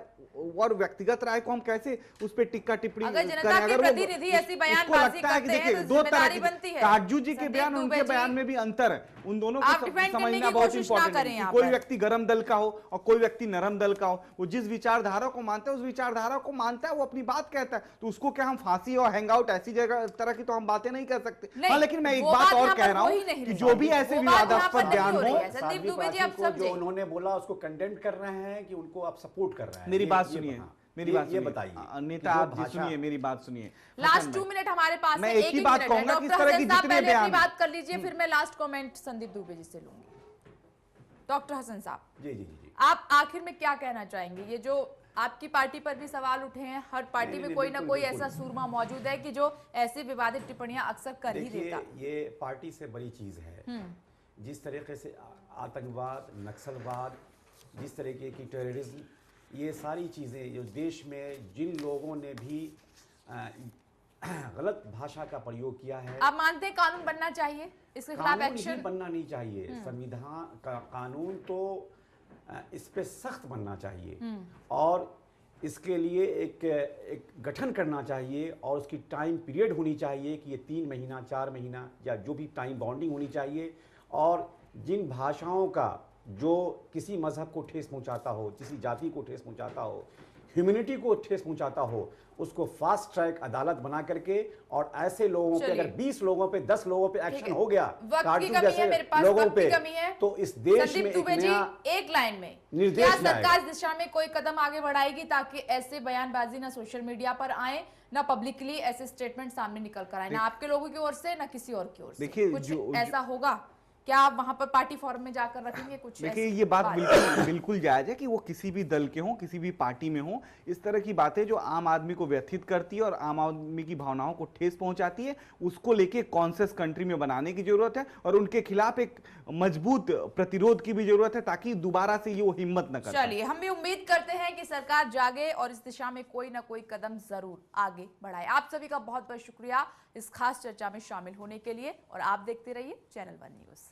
और व्यक्तिगत राय को हम कैसे उस पर टिक्का टिप्पणी अगर करें? जनता के अगर प्रतिनिधि ऐसी बयानबाजी करते हैं तो दो तरह जिम्मेदारी बनती की, है। काटजू जी के संदीप बयान उनके दुबे जी, बयान में भी अंतर है। उन दोनों आप को डिफेंड करने समझना की बहुत कोशिश ना इंपॉर्टेंट करें है कि यहाँ कोई पर। व्यक्ति गरम दल का हो और कोई व्यक्ति नरम दल का हो, वो जिस विचारधारा को मानता है उस विचारधारा को मानता है, वो अपनी बात कहता है। तो उसको क्या हम फांसी और हैंगआउट ऐसी जगह तरह की तो हम बातें नहीं कर सकते। हाँ, लेकिन मैं एक बात और कह रहा हूँ कि जो भी ऐसे विवादास्पद बयान हो, संदीप दुबे जी, आप जो समझे, उन्होंने बोला उसको कंडेम कर रहे हैं कि उनको आप सपोर्ट कर रहे हैं। मेरी ये- बात ये सुनिए, हाँ, मेरी बात ये सुनिए। बताइए नेता कि जो आप जी भाषा- सुनिए, मेरी बात सुनिए। लास्ट 2 मिनट हमारे पास मैं है। एक ही बात मिनट है। कहूंगा कि इस डॉक्टर तरह की हसन साहब जितने पहले अपनी बयान- बात कर लीजिए, फिर मैं लास्ट कमेंट संदीप दुबे जी से लूंगी। डॉक्टर हसन साहब, जी जी जी जी आप आखिर में क्या कहना चाहेंगे? ये जो आपकी पार्टी पर भी सवाल उठे हैं, हर पार्टी में कोई ना कोई ऐसा सूरमा मौजूद है कि जो ऐसी विवादित टिप्पणियां अक्सर कर ही देखिए, देता। ये पार्टी से बड़ी चीज है। जिस तरीके से आतंकवाद, नक्सलवाद, जिस तरीके की टेररिज्म, ये सारी चीज़ें जो देश में जिन लोगों ने भी गलत भाषा का प्रयोग किया है, आप मानते हैं कानून बनना चाहिए, इसके खिलाफ कानून ही एक्शन? बनना नहीं चाहिए। संविधान का कानून तो इस पे सख्त बनना चाहिए और इसके लिए एक गठन करना चाहिए और उसकी टाइम पीरियड होनी चाहिए कि ये 3 महीना 4 महीना या जो भी टाइम बाउंडिंग होनी चाहिए। और जिन भाषाओं का जो किसी मजहब को ठेस पहुंचाता हो, किसी जाति को ठेस पहुंचाता हो, ह्यूमैनिटी को ठेस पहुंचाता हो, उसको फास्ट ट्रैक अदालत बना करके, और ऐसे लोगों पे अगर 20 लोगों पे 10 लोगों पे एक्शन हो गया वक्त की कमी है, मेरे पास लोगों वक्त की पे, कमी है, तो इस देश संदीप में एक दुबे जी, नया एक लाइन में निर्देश क्या लाएगा। सरकार इस दिशा में कोई कदम आगे बढ़ाएगी ताकि ऐसे बयानबाजी ना सोशल मीडिया पर आए, ना पब्लिकली ऐसे स्टेटमेंट सामने निकल कर आए, ना आपके लोगों की ओर से ना किसी और की ओर से? देखिए, कुछ जो- ऐसा होगा? क्या आप वहां पर पार्टी फॉर्म में जाकर रखेंगे कुछ? देखिए ऐसी ये बात बिल्कुल जायज है कि वो किसी भी दल के हों, किसी भी पार्टी में हों, इस तरह की बातें जो आम आदमी को व्यथित करती है और आम आदमी की भावनाओं को ठेस पहुंचाती है, उसको लेके कॉन्शियस कंट्री में बनाने की जरूरत है और उनके खिलाफ एक मजबूत प्रतिरोध की भी जरूरत है ताकि दोबारा से ये वो हिम्मत न कर। चलिए, हम भी उम्मीद करते हैं कि सरकार जागे और इस दिशा में कोई ना कोई कदम जरूर आगे बढ़ाए। आप सभी का बहुत बहुत शुक्रिया इस खास चर्चा में शामिल होने के लिए और आप देखते रहिए चैनल वन न्यूज।